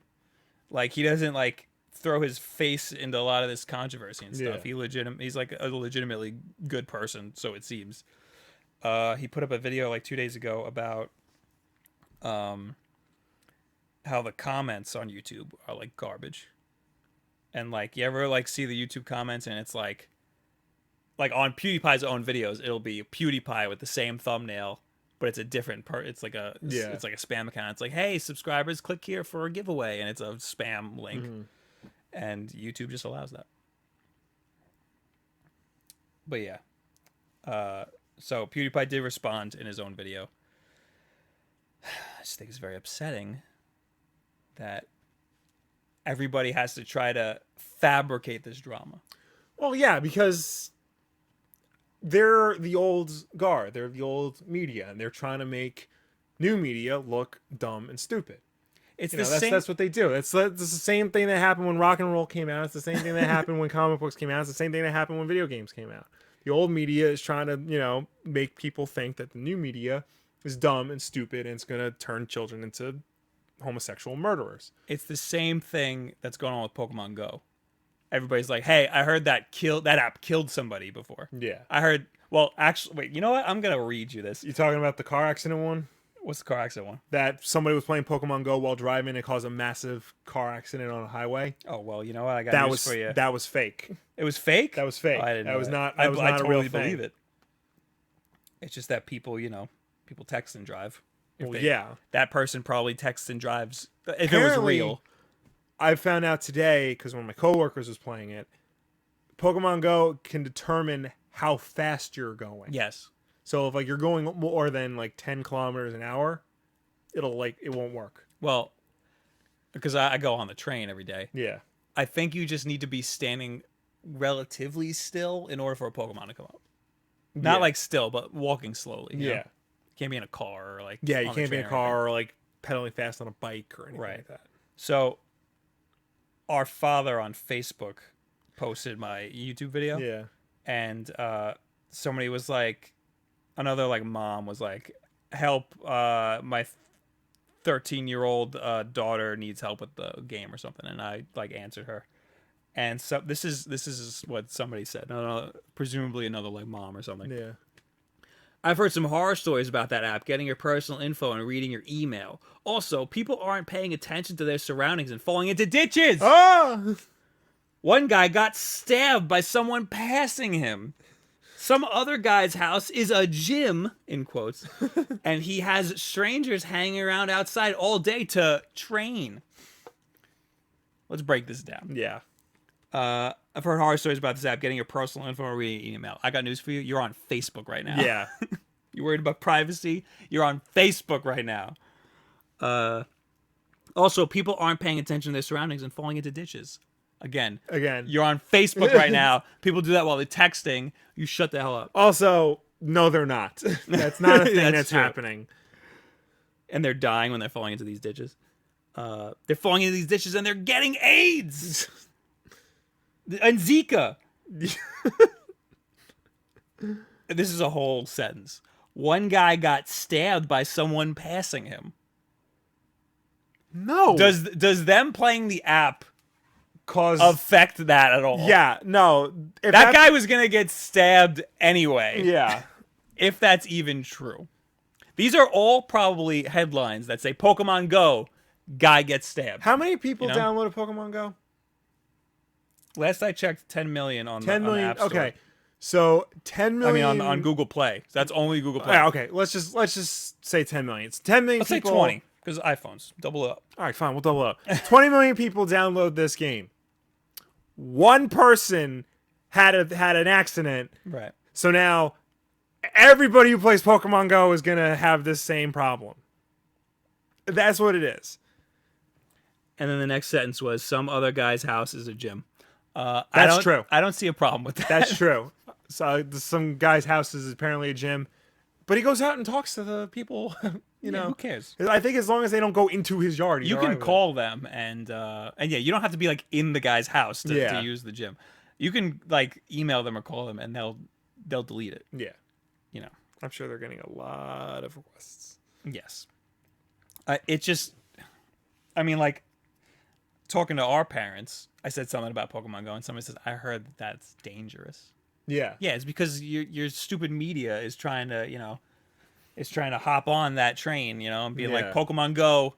Like he doesn't like throw his face into a lot of this controversy and stuff. Yeah. He's like a legitimately good person, so it seems. He put up a video like 2 days ago about how the comments on YouTube are like garbage. And like you ever like see the YouTube comments and it's like on PewDiePie's own videos, it'll be PewDiePie with the same thumbnail, but it's a different part. It's like a spam account. It's like, hey, subscribers, click here for a giveaway, and it's a spam link. Mm-hmm. And YouTube just allows that. But yeah. So PewDiePie did respond in his own video. I just think it's very upsetting that everybody has to try to fabricate this drama. Well, yeah, because they're the old guard. They're the old media, and they're trying to make new media look dumb and stupid. That's what they do. It's the same thing that happened when rock and roll came out. It's the same thing that happened when comic books came out. It's the same thing that happened when video games came out. The old media is trying to, make people think that the new media is dumb and stupid, and it's going to turn children into homosexual murderers. It's the same thing that's going on with Pokemon Go. Everybody's like, hey, I heard that app killed somebody before. Yeah. I heard, well, actually, wait, you know what? I'm going to read you this. You talking about the car accident one? What's the car accident one? That somebody was playing Pokemon Go while driving and caused a massive car accident on a highway. Oh, well, you know what? I got news for you. That was fake. It was fake? That was fake. Oh, I didn't know that was that. not. I That was not a totally real thing. believe it. It's just that people, people text and drive. That person probably texts and drives. If it was real. I found out today, because one of my coworkers was playing it, Pokemon Go can determine how fast you're going. Yes. So if like you're going more than like 10 kilometers an hour, it won't work. Well, because I go on the train every day. Yeah. I think you just need to be standing relatively still in order for a Pokemon to come up. Not Yeah. like still, but walking slowly. You know? Yeah. Can't be in a car or like Yeah, you on the can't be in train a or anything. car or like pedaling fast on a bike or anything Right. like that. So, our father on Facebook posted my YouTube video, Yeah. and somebody was like, another like mom was like, "Help! My 13-year-old daughter needs help with the game or something," and I like answered her. And so this is what somebody said. No, presumably another like mom or something. Yeah. I've heard some horror stories about that app, getting your personal info and reading your email. Also, people aren't paying attention to their surroundings and falling into ditches. Oh! One guy got stabbed by someone passing him. Some other guy's house is a gym, in quotes, and he has strangers hanging around outside all day to train. Let's break this down. Yeah. I've heard horror stories about this app, getting your personal info or reading your email. I got news for you. You're on Facebook right now. Yeah. You worried about privacy? You're on Facebook right now. Also, people aren't paying attention to their surroundings and falling into ditches. Again, you're on Facebook right now. People do that while they're texting. You shut the hell up. Also, no, they're not. That's not a thing that's true. happening. And they're dying when they're falling into these ditches. They're falling into these ditches and they're getting AIDS and Zika. This is a whole sentence. One guy got stabbed by someone passing him. No. Does them playing the app cause affect that at all? Yeah, no. If That guy was gonna get stabbed anyway. Yeah. If that's even true. These are all probably headlines that say Pokemon Go, guy gets stabbed. How many people You know? downloaded Pokemon Go? Last I checked, 10 million on 10 the million. App Store. Okay. So 10 million. I mean on Google Play. That's only Google Play. Yeah, okay. Let's just say 10 million. It's 10 million Let's people. say 20, because iPhones. Double it up. All right, fine. We'll double up. 20 million people download this game. One person had an accident. Right. So now everybody who plays Pokemon Go is going to have this same problem. That's what it is. And then the next sentence was, some other guy's house is a gym. That's true. I don't see a problem with that. That's true. So some guy's house is apparently a gym, but he goes out and talks to the people. You know, who cares? I think as long as they don't go into his yard, he's You all can right with call them and yeah, you don't have to be like in the guy's house to use the gym. You can like email them or call them and they'll delete it. it. Yeah, You know. I'm sure they're getting a lot of requests. Yes. It just, I mean, like talking to our parents, I said something about Pokemon Go, and somebody says, "I heard that's dangerous." Yeah, Yeah, it's because your stupid media is trying to hop on that train, and be like, Pokemon Go,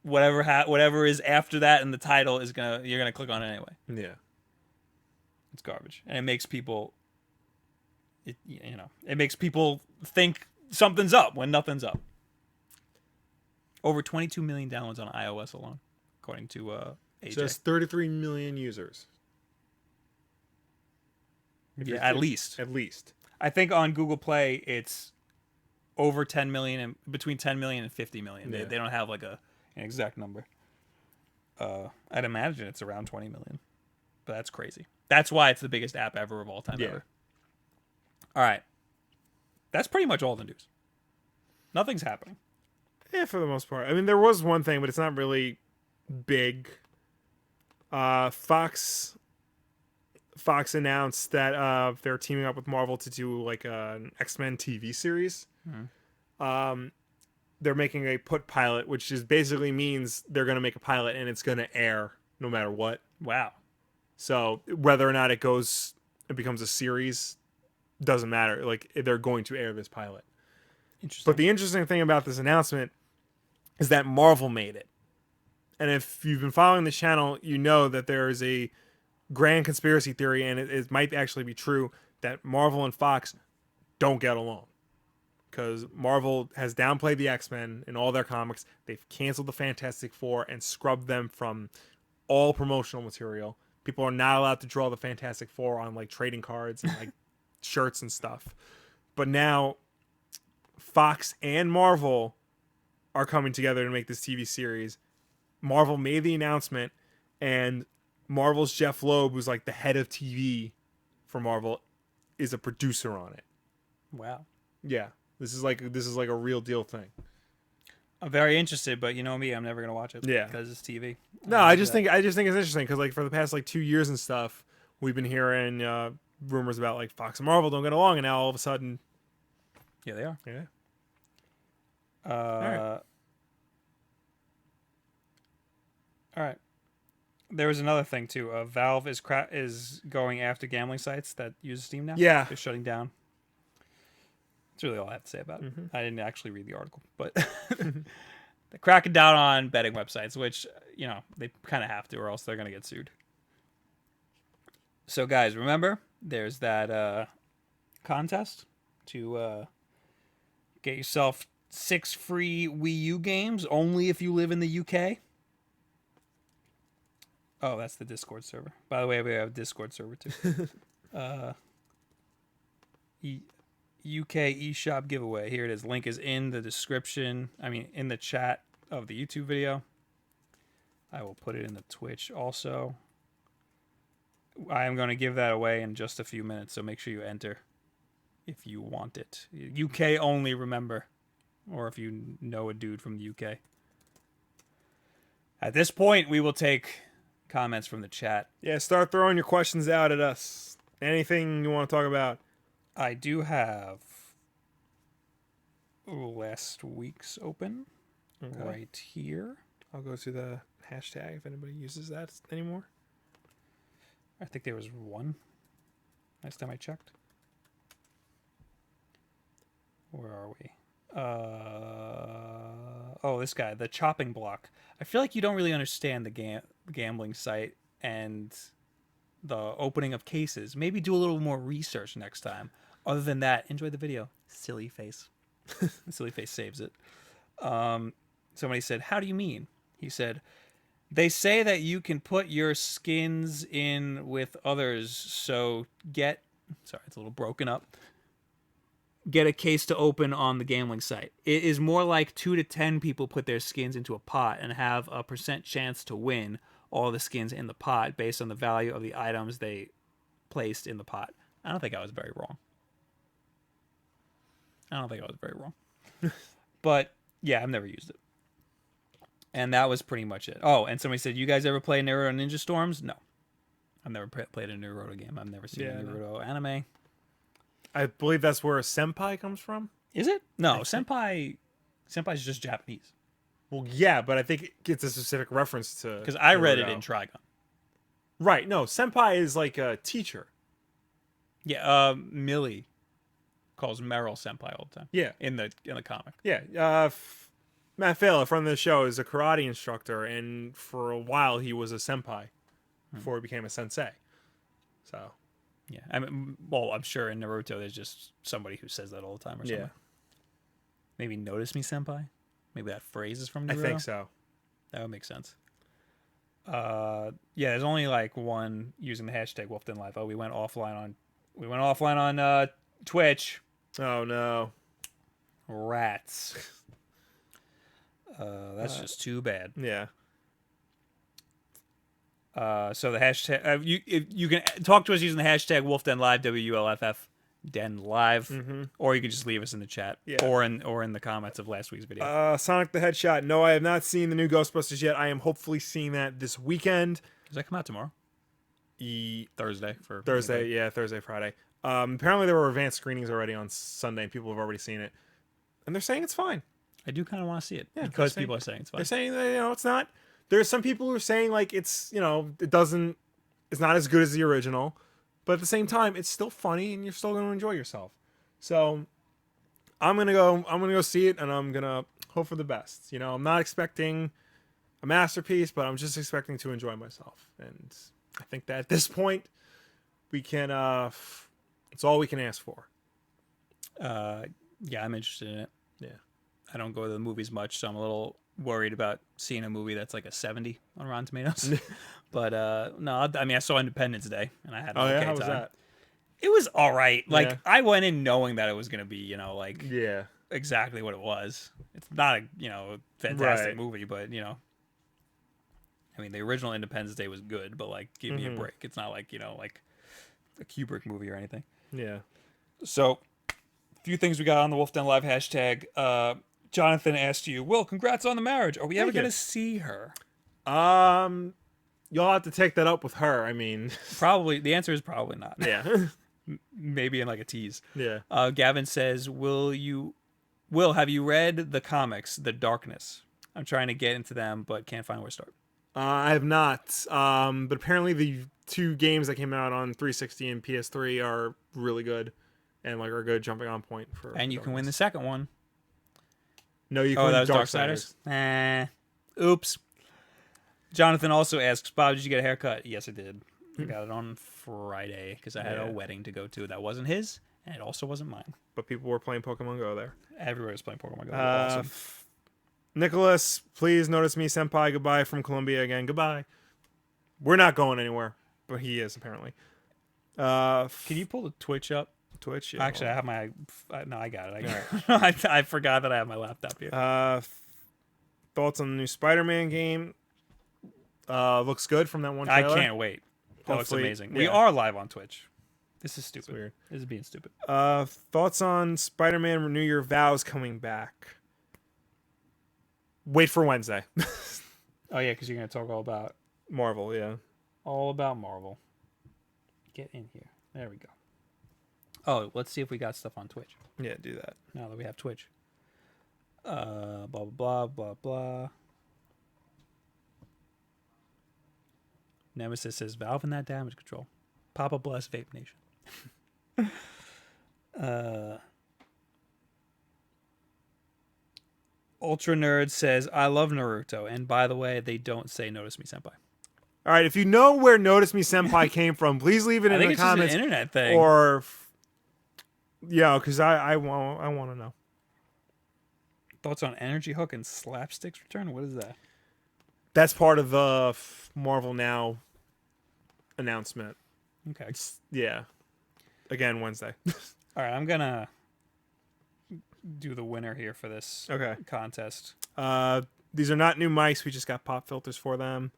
whatever is after that in the title you're gonna click on it anyway. Yeah. It's garbage, and it makes people, it makes people think something's up when nothing's up. Over 22 million downloads on iOS alone, according to AJ. So it's 33 million users. Yeah, at least. At least. I think on Google Play it's over 10 million and between 10 million and 50 million. Yeah. They don't have like an exact number. I'd imagine it's around 20 million. But that's crazy. That's why it's the biggest app ever of all time ever. All right. That's pretty much all the news. Nothing's happening. Yeah, for the most part. I mean, there was one thing, but it's not really big. Fox announced that they're teaming up with Marvel to do like an X-Men TV series. Mm-hmm. They're making a put pilot, which just basically means they're going to make a pilot and it's going to air no matter what. Wow. So whether or not it becomes a series doesn't matter. Like, they're going to air this pilot. Interesting. But the interesting thing about this announcement is that Marvel made it. And if you've been following the channel, you know that there is a grand conspiracy theory, and it might actually be true, that Marvel and Fox don't get along. Because Marvel has downplayed the X-Men in all their comics. They've canceled the Fantastic Four and scrubbed them from all promotional material People are not allowed to draw the Fantastic Four on like trading cards and like shirts and stuff. But now Fox and Marvel are coming together to make this TV series. Marvel made the announcement, and Marvel's Jeff Loeb, who's like the head of TV for Marvel, is a producer on it. Wow. Yeah, this is like a real deal thing. I'm very interested, but you know me, I'm never gonna watch it. Yeah. Because it's TV. No, I just think it's interesting because like for the past like 2 years and stuff, we've been hearing rumors about like Fox and Marvel don't get along, and now all of a sudden, Yeah, they are. yeah. All right. There was another thing too. Valve is going after gambling sites that use Steam now. Yeah. They're shutting down. That's really all I have to say about it. I didn't actually read the article, but they're cracking down on betting websites, which, you know, they kind of have to, or else they're going to get sued. So, guys, remember, there's that contest to get yourself 6 free Wii U games, only if you live in the UK. Oh, that's the Discord server. By the way, we have a Discord server, too. UK eShop giveaway. Here it is. Link is in the description. In the chat of the YouTube video. I will put it in the Twitch also. I am going to give that away in just a few minutes, so make sure you enter if you want it. UK only, remember. Or if you know a dude from the UK. At this point, we will take comments from the chat. Yeah, start throwing your questions out at us. Anything you want to talk about. I do have last week's open right here. I'll go to the hashtag if anybody uses that anymore. I think there was one last time I checked. Where are we? This guy, the chopping block. I feel like you don't really understand the gambling site and the opening of cases. Maybe do a little more research next time. Other than that, enjoy the video. Silly face. Silly face saves it. Somebody said, "How do you mean?" He said, "They say that you can put your skins in with others, so get..." Sorry, it's a little broken up. "Get a case to open on the gambling site. It is more like 2 to 10 people put their skins into a pot and have a % chance to win all the skins in the pot based on the value of the items they placed in the pot." I don't think I was very wrong. But, yeah, I've never used it. And that was pretty much it. Oh, and somebody said, "You guys ever play Naruto Ninja Storms?" No. I've never played a Naruto game. I've never seen a Naruto anime. I believe that's where senpai comes from. Is it? No, senpai's just Japanese. Well, yeah, but I think it's a specific reference to... Because I read it Naruto. in Trigon. Right, no, senpai is like a teacher. Yeah, Millie calls Meryl senpai all the time. Yeah. In the comic. Yeah, Matt Fela, from the show, is a karate instructor, and for a while he was a senpai before he became a sensei. So... Yeah, I'm sure in Naruto there's just somebody who says that all the time or something. Yeah. Maybe notice me, senpai? Maybe that phrase is from Naruto? I think so. That would make sense. Yeah, there's only like one using the hashtag WolfDenLive. Oh, we went offline on Twitch. Oh no. Rats. That's just too bad. Yeah. So the hashtag you can talk to us using the hashtag WolfDenLive, WULFF Den Live, or you can just leave us in the chat, or in the comments of last week's video. Sonic the Headshot. No, I have not seen the new Ghostbusters yet. I am hopefully seeing that this weekend. Does that come out tomorrow? Thursday, Thursday, Friday. Apparently there were advanced screenings already on Sunday, and people have already seen it, and they're saying it's fine. I do kind of want to see it because people are saying it's fine. They're saying that it's not. There's some people who are saying like it's it's not as good as the original, but at the same time it's still funny and you're still going to enjoy yourself. So I'm gonna go see it, and I'm gonna hope for the best. I'm not expecting a masterpiece, but I'm just expecting to enjoy myself, and I think that at this point we can it's all we can ask for. Yeah, I'm interested in it. Yeah, I don't go to the movies much, so I'm a little worried about seeing a movie that's like a 70 on Rotten Tomatoes. But no, I mean, I saw Independence Day, and I had an Oh yeah, okay how was time. that? It was all right. Like Yeah. I went in knowing that it was gonna be, you know, like Yeah. exactly what it was. It's not a, you know, fantastic Right. movie, but you know, I mean, the original Independence Day was good, but like, give me a break. It's not like, you know, like a Kubrick movie or anything. Yeah. So, a few things we got on the Wolf Den Live hashtag. Jonathan asked you, Will, congrats on the marriage. Are we ever Thank you. going to see her? You'll have to take that up with her. I mean, Probably. The answer is probably not. yeah. Maybe in like a tease. Yeah. Gavin says, Will, have you read the comics, The Darkness? I'm trying to get into them, but can't find where to start. I have not. But apparently the 2 games that came out on 360 and PS3 are really good, and like are a good jumping on point for. And you can win the second one. No, you can Oh, win that was Darksiders. Darksiders? Oops. Jonathan also asks, Bob, did you get a haircut? Yes, I did. I got it on Friday because I had a Yeah. wedding to go to. That wasn't his, and it also wasn't mine. But people were playing Pokemon Go there. Everybody was playing Pokemon Go. Awesome. Nicholas, please notice me, senpai. Goodbye from Colombia again. Goodbye. We're not going anywhere, but he is apparently. Can you pull the Twitch up? Twitch? Yeah, Actually, I have my. No, I got it. I forgot that I have my laptop here. thoughts on the new Spider-Man game? Looks good from that one I trailer. can't wait. That looks Hopefully, amazing. We yeah. are live on Twitch. This is stupid. weird. This is being stupid. Thoughts on Spider-Man Renew Your Vows coming back? Wait for Wednesday. Oh yeah, because you're gonna talk Marvel, yeah. all about Marvel. Get in here. There we go. Oh, let's see if we got stuff on Twitch. Yeah, do that. Now that we have Twitch. Blah blah blah blah blah. Nemesis says Valve in that damage control. Papa bless Vape Nation. Ultra Nerd says I love Naruto, and by the way, they don't say Notice Me Senpai. All right, if you know where Notice Me Senpai came from, please leave it I in think the it's just an comments. internet thing. Or, yeah, because I want to know. Thoughts on Energy Hook and Slapstick's return? What is that? That's part of the Marvel Now announcement. Okay. Yeah. Again, Wednesday. All right, I'm gonna do the winner here for this Okay. contest. These are not new mics. We just got pop filters for them.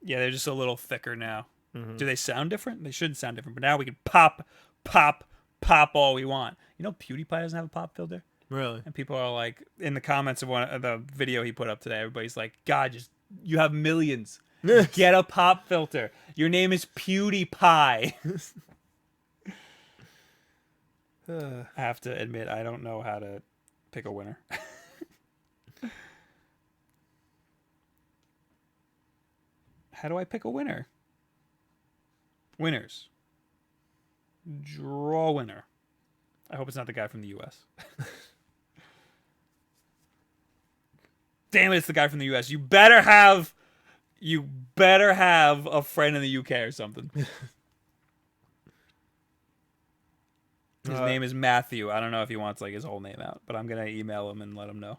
Yeah, they're just a little thicker now. Mm-hmm. Do they sound different? They shouldn't sound different, but now we can pop all we want. You know, PewDiePie doesn't have a pop filter, Really? and people are like, in the comments of one of the video he put up today, everybody's like, "God, just you have millions. Get a pop filter. Your name is PewDiePie." I have to admit, I don't know how to pick a winner. How do I pick a winner? Winners. Draw winner. I hope it's not the guy from the U.S. Damn it, it's the guy from the U.S. You better have a friend in the U.K. or something. His name is Matthew. I don't know if he wants like his whole name out, but I'm gonna email him and let him know.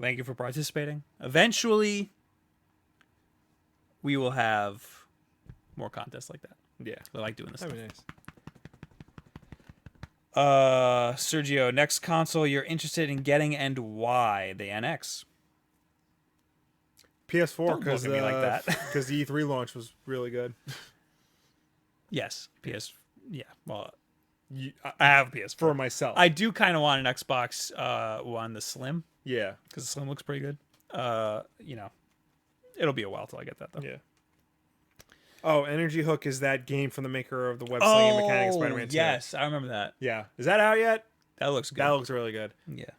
Thank you for participating. Eventually, we will have more contests like that. Yeah. I like doing this That'd stuff. be nice. Sergio, next console you're interested in getting and why? The NX. PS4 Don't because look at me like that. because the E3 launch was really good. Yes, PS. Yeah, well, You, I have a PS4. for myself. I do kind of want an Xbox One, the Slim, yeah. because the Slim looks pretty good. You know, it'll be a while till I get that though. Yeah. Oh, Energy Hook is that game from the maker of the web slinging mechanic of Spider-Man 2. Yes, I remember that. Yeah. Is that out yet? That looks good. That looks really good. Yeah.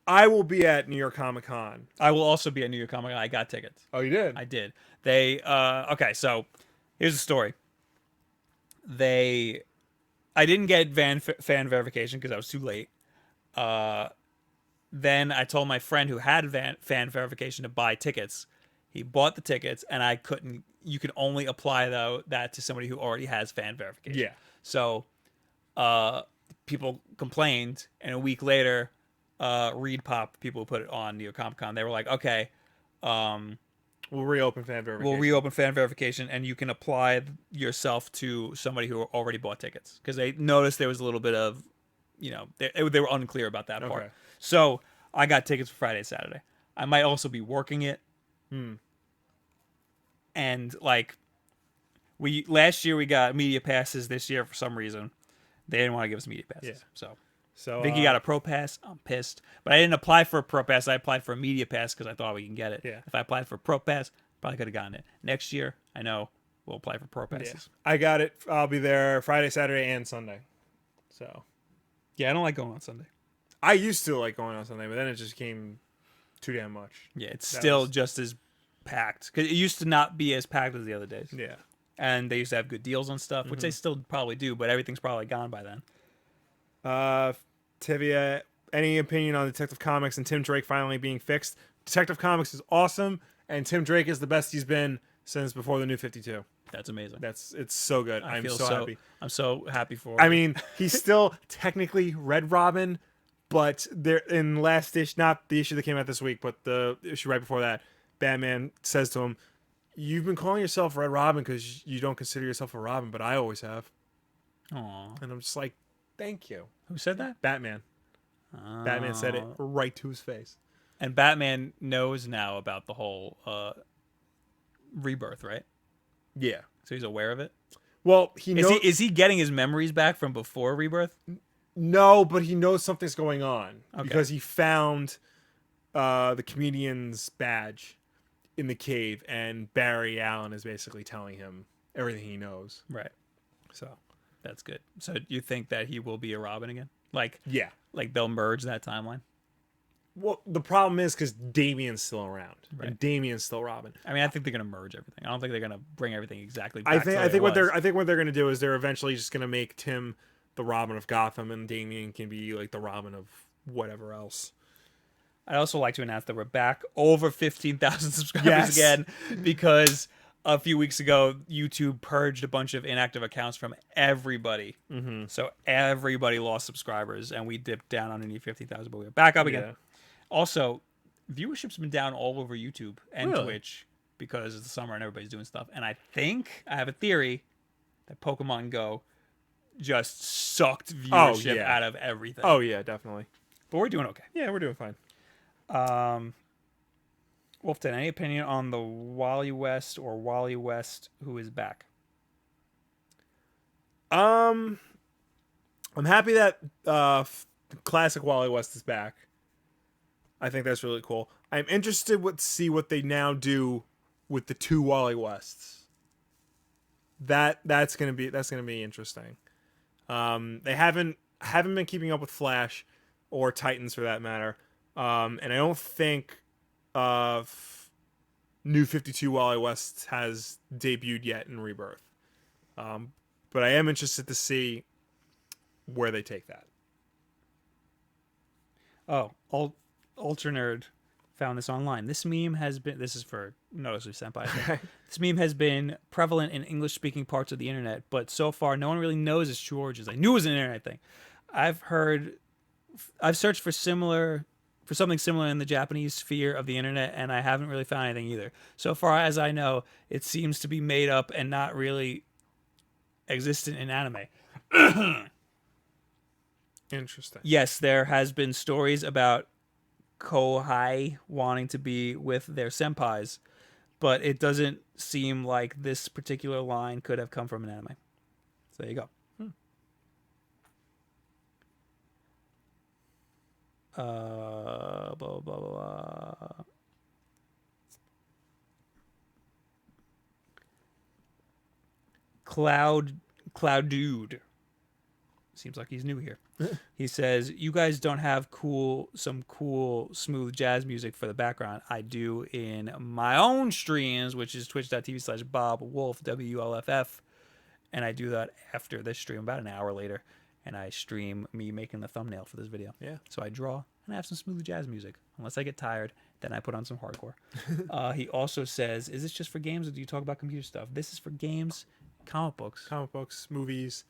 I will be at New York Comic Con. I will also be at New York Comic Con. I got tickets. Oh, you did? I did. They okay, so here's the story. I didn't get fan verification because I was too late. Then I told my friend who had fan verification to buy tickets. He bought the tickets, and I couldn't. You can only apply that to somebody who already has fan verification. Yeah. So, people complained, and a week later, Reed Pop people who put it on New York Comic Con. They were like, okay, We'll reopen fan verification. we'll reopen fan verification, and you can apply yourself to somebody who already bought tickets because they noticed there was a little bit of, they were unclear about that part. Okay. So I got tickets for Friday, Saturday. I might also be working it. And like, last year we got media passes. This year for some reason they didn't want to give us media passes. Yeah. So So Vicky got a pro pass. I'm pissed, but I didn't apply for a pro pass. I applied for a media pass because I thought we can get it. Yeah. If I applied for a pro pass, probably could have gotten it. Next year, I know we'll apply for pro passes. I got it. I'll be there Friday, Saturday, and Sunday. So Yeah, I don't like going on Sunday. I used to like going on Sunday, but then it just came too damn much. Yeah, it's That still was- just as packed because it used to not be as packed as the other days. Yeah. And they used to have good deals on stuff, which they still probably do, but everything's probably gone by then. Tivia, any opinion on Detective Comics and Tim Drake finally being fixed? Detective Comics is awesome, and Tim Drake is the best he's been since before the New 52. That's amazing. It's so good. I'm feel so happy. I'm so happy for. I mean, he's still technically Red Robin, but there in last issue, not the issue that came out this week, but the issue right before that, Batman says to him, "You've been calling yourself Red Robin because you don't consider yourself a Robin, but I always have." Aw. And I'm just like, "Thank you, Who said that? Batman." Batman said it Oh. right to his face. And Batman knows now about the whole rebirth, right? Yeah. So he's aware of it. Well, he Is knows. he getting his memories back from before rebirth? No, but he knows something's going on Okay. because he found the comedian's badge in the cave, and Barry Allen is basically telling him everything he knows. Right. So That's good. So you think that he will be a Robin again? Like yeah. they'll merge that timeline? Well, the problem is because Damien's still around, Right. and Damien's still Robin. I mean, I think they're gonna merge everything. I don't think they're gonna bring everything exactly I back to the way think it what was. I think what they're gonna do is they're eventually just gonna make Tim the Robin of Gotham, and Damien can be like the Robin of whatever else. I'd also like to announce that we're back over 15,000 subscribers Yes. again because a few weeks ago, YouTube purged a bunch of inactive accounts from everybody. Mm-hmm. So everybody lost subscribers, and we dipped down underneath 15,000, but we're back up again. Yeah. Also, viewership's been down all over YouTube and Really? Twitch because it's the summer and everybody's doing stuff. And I have a theory that Pokemon Go just sucked viewership yeah. out of everything. Oh yeah, definitely. But we're doing okay. Yeah, we're doing fine. Wolfton, any opinion on the Wally West or Wally West who is back? I'm happy that classic Wally West is back. I think that's really cool. I'm interested to see what they now do with the two Wally Wests. That's gonna be interesting. They haven't been keeping up with Flash or Titans for that matter, and I don't think New 52 Wally West has debuted yet in Rebirth. But I am interested to see where they take that. Oh, Ultra Nerd found this online. This meme has been. This is for Noticeably Senpai. I think. This meme has been prevalent in English-speaking parts of the internet, but so far no one really knows it's true origins. I knew it was an internet thing. I've searched for something similar in the Japanese sphere of the internet, and I haven't really found anything either. So far as I know, it seems to be made up and not really existent in anime. Interesting. Yes, there has been stories about Kohai wanting to be with their senpais, but it doesn't seem like this particular line could have come from an anime. So there you go. Blah, blah, blah, blah. Cloud Dude. Seems like he's new here. He says, "You guys don't have some cool, smooth jazz music for the background. I do in my own streams, which is twitch.tv/Bob Wulff, WLFF. And I do that after this stream, about an hour later. And I stream me making the thumbnail for this video. Yeah. So I draw and I have some smooth jazz music. Unless I get tired, then I put on some hardcore." He also says, "Is this just for games or do you talk about computer stuff?" This is for games, comic books. Comic books, movies.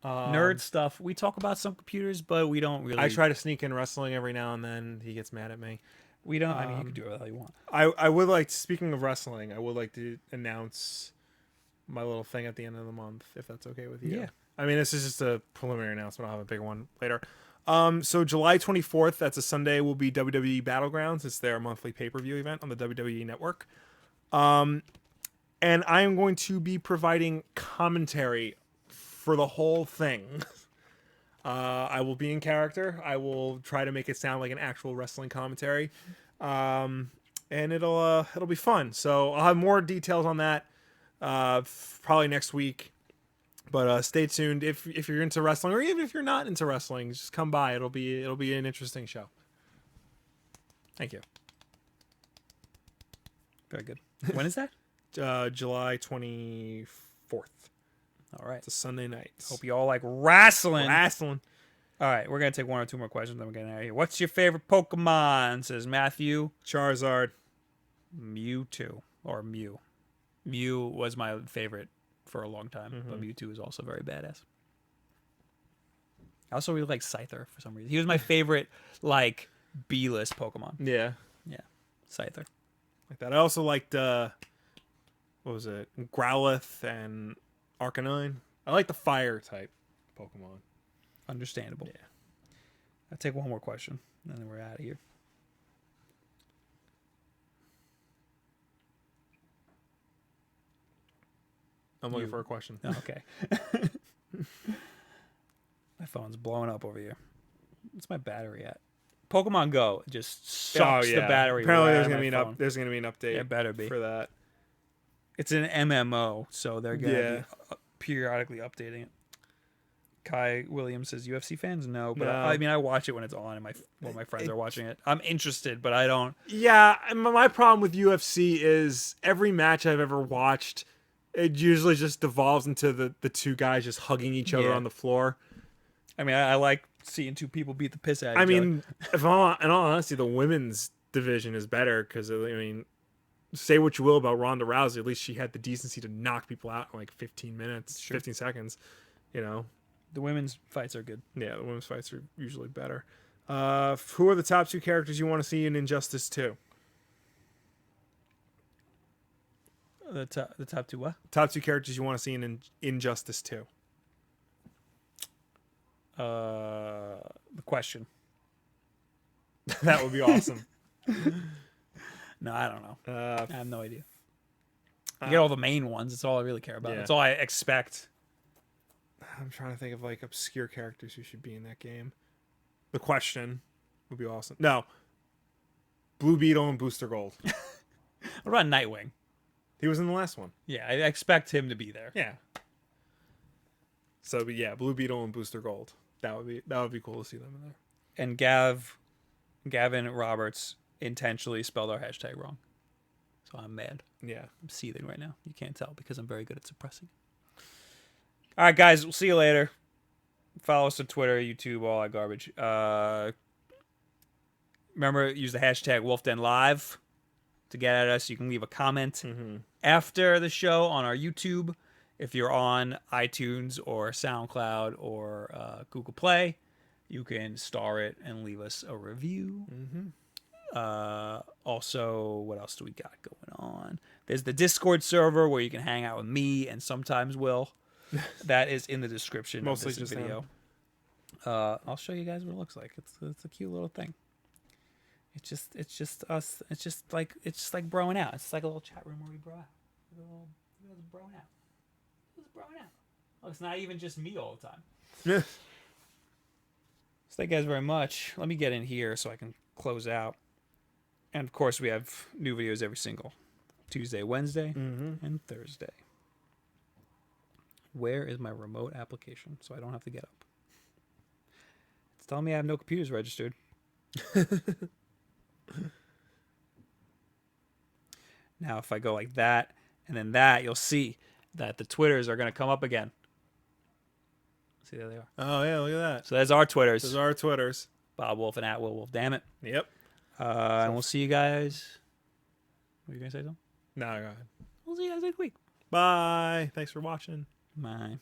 Nerd stuff. We talk about some computers, but we don't really. I try to sneak in wrestling every now and then. He gets mad at me. We don't. I mean, you can do whatever you want. I would like, speaking of wrestling, I would like to announce my little thing at the end of the month, if that's okay with you. Yeah. I mean, this is just a preliminary announcement. I'll have a bigger one later. So July 24th, that's a Sunday, will be WWE Battlegrounds. It's their monthly pay-per-view event on the WWE Network. And I am going to be providing commentary for the whole thing. I will be in character. I will try to make it sound like an actual wrestling commentary. And it'll be fun. So I'll have more details on that probably next week. But stay tuned if you're into wrestling, or even if you're not into wrestling, just come by. It'll be an interesting show. Thank you. Very good. When is that? July 24th. All right. It's a Sunday night. Hope you all like wrestling. Wrestling. All right, we're gonna take one or two more questions. Then we're getting out of here. What's your favorite Pokemon? Says Matthew. Charizard. Mewtwo or Mew. Mew was my favorite for a long time, but Mewtwo is also very badass. I also really like Scyther for some reason. He was my favorite, like, B-list Pokemon. Yeah. Yeah, Scyther. Like that. I also liked what was it? Growlithe and Arcanine. I like the fire type Pokemon. Understandable. Yeah. I'll take one more question, and then we're out of here. I'm looking for a question. Oh, okay. My phone's blowing up over here. What's my battery at? Pokemon Go just sucks the battery. Apparently, right there's out of gonna my be phone. there's gonna be an update. It better be for that. It's an MMO, so they're gonna be periodically updating it. Kai Williams says UFC fans, no, but No. I mean I watch it when it's on, and my friends are watching it. I'm interested, but I don't. Yeah, and my problem with UFC is every match I've ever watched, it usually just devolves into the two guys just hugging each other Yeah. on the floor. I mean, I like seeing two people beat the piss out of I each other. mean, in all honesty, the women's division is better because, I mean, say what you will about Ronda Rousey, at least she had the decency to knock people out in like 15 minutes, 15 seconds, you know? The women's fights are good. Yeah, the women's fights are usually better. Who are the top two characters you want to see in Injustice 2? The top two what? Top two characters you want to see in Injustice 2? The question. That would be awesome. No, I don't know. I have no idea. You Uh, get all the main ones. That's all I really care about. yeah. That's all I expect. I'm trying to think of like obscure characters who should be in that game. The Question would be awesome. No. Blue Beetle and Booster Gold. What about Nightwing? He was in the last one. Yeah, I expect him to be there. Yeah. So, but yeah, Blue Beetle and Booster Gold. That would be cool to see them in there. And Gavin Roberts intentionally spelled our hashtag wrong. So I'm mad. Yeah. I'm seething right now. You can't tell because I'm very good at suppressing. All right, guys. We'll see you later. Follow us on Twitter, YouTube, all that garbage. Remember, use the hashtag WolfDenLive to get at us. You can leave a comment after the show on our YouTube. If you're on iTunes or SoundCloud or Google Play, you can star it and leave us a review. Also, what else do we got going on? There's the Discord server where you can hang out with me and sometimes Will. That is in the description Mostly of this just video. I'll show you guys what it looks like. It's a cute little thing. It's just us. It's just like broing out. It's like a little chat room where we bro out. It's broing out. It's broing out. Oh, it's not even just me all the time. Yeah. So thank you guys very much. Let me get in here so I can close out. And of course, we have new videos every single Tuesday, Wednesday, and Thursday. Where is my remote application so I don't have to get up? It's telling me I have no computers registered. Now, if I go like that and then that, you'll see that the Twitters are going to come up again. See, there they are. Oh, yeah, look at that. So there's our Twitters. Those are our Twitters. Bob Wolf and at Will Wolf. Damn it. Yep. And we'll see you guys. Were you going to say something? No, go ahead. We'll see you guys next week. Bye. Thanks for watching. Bye.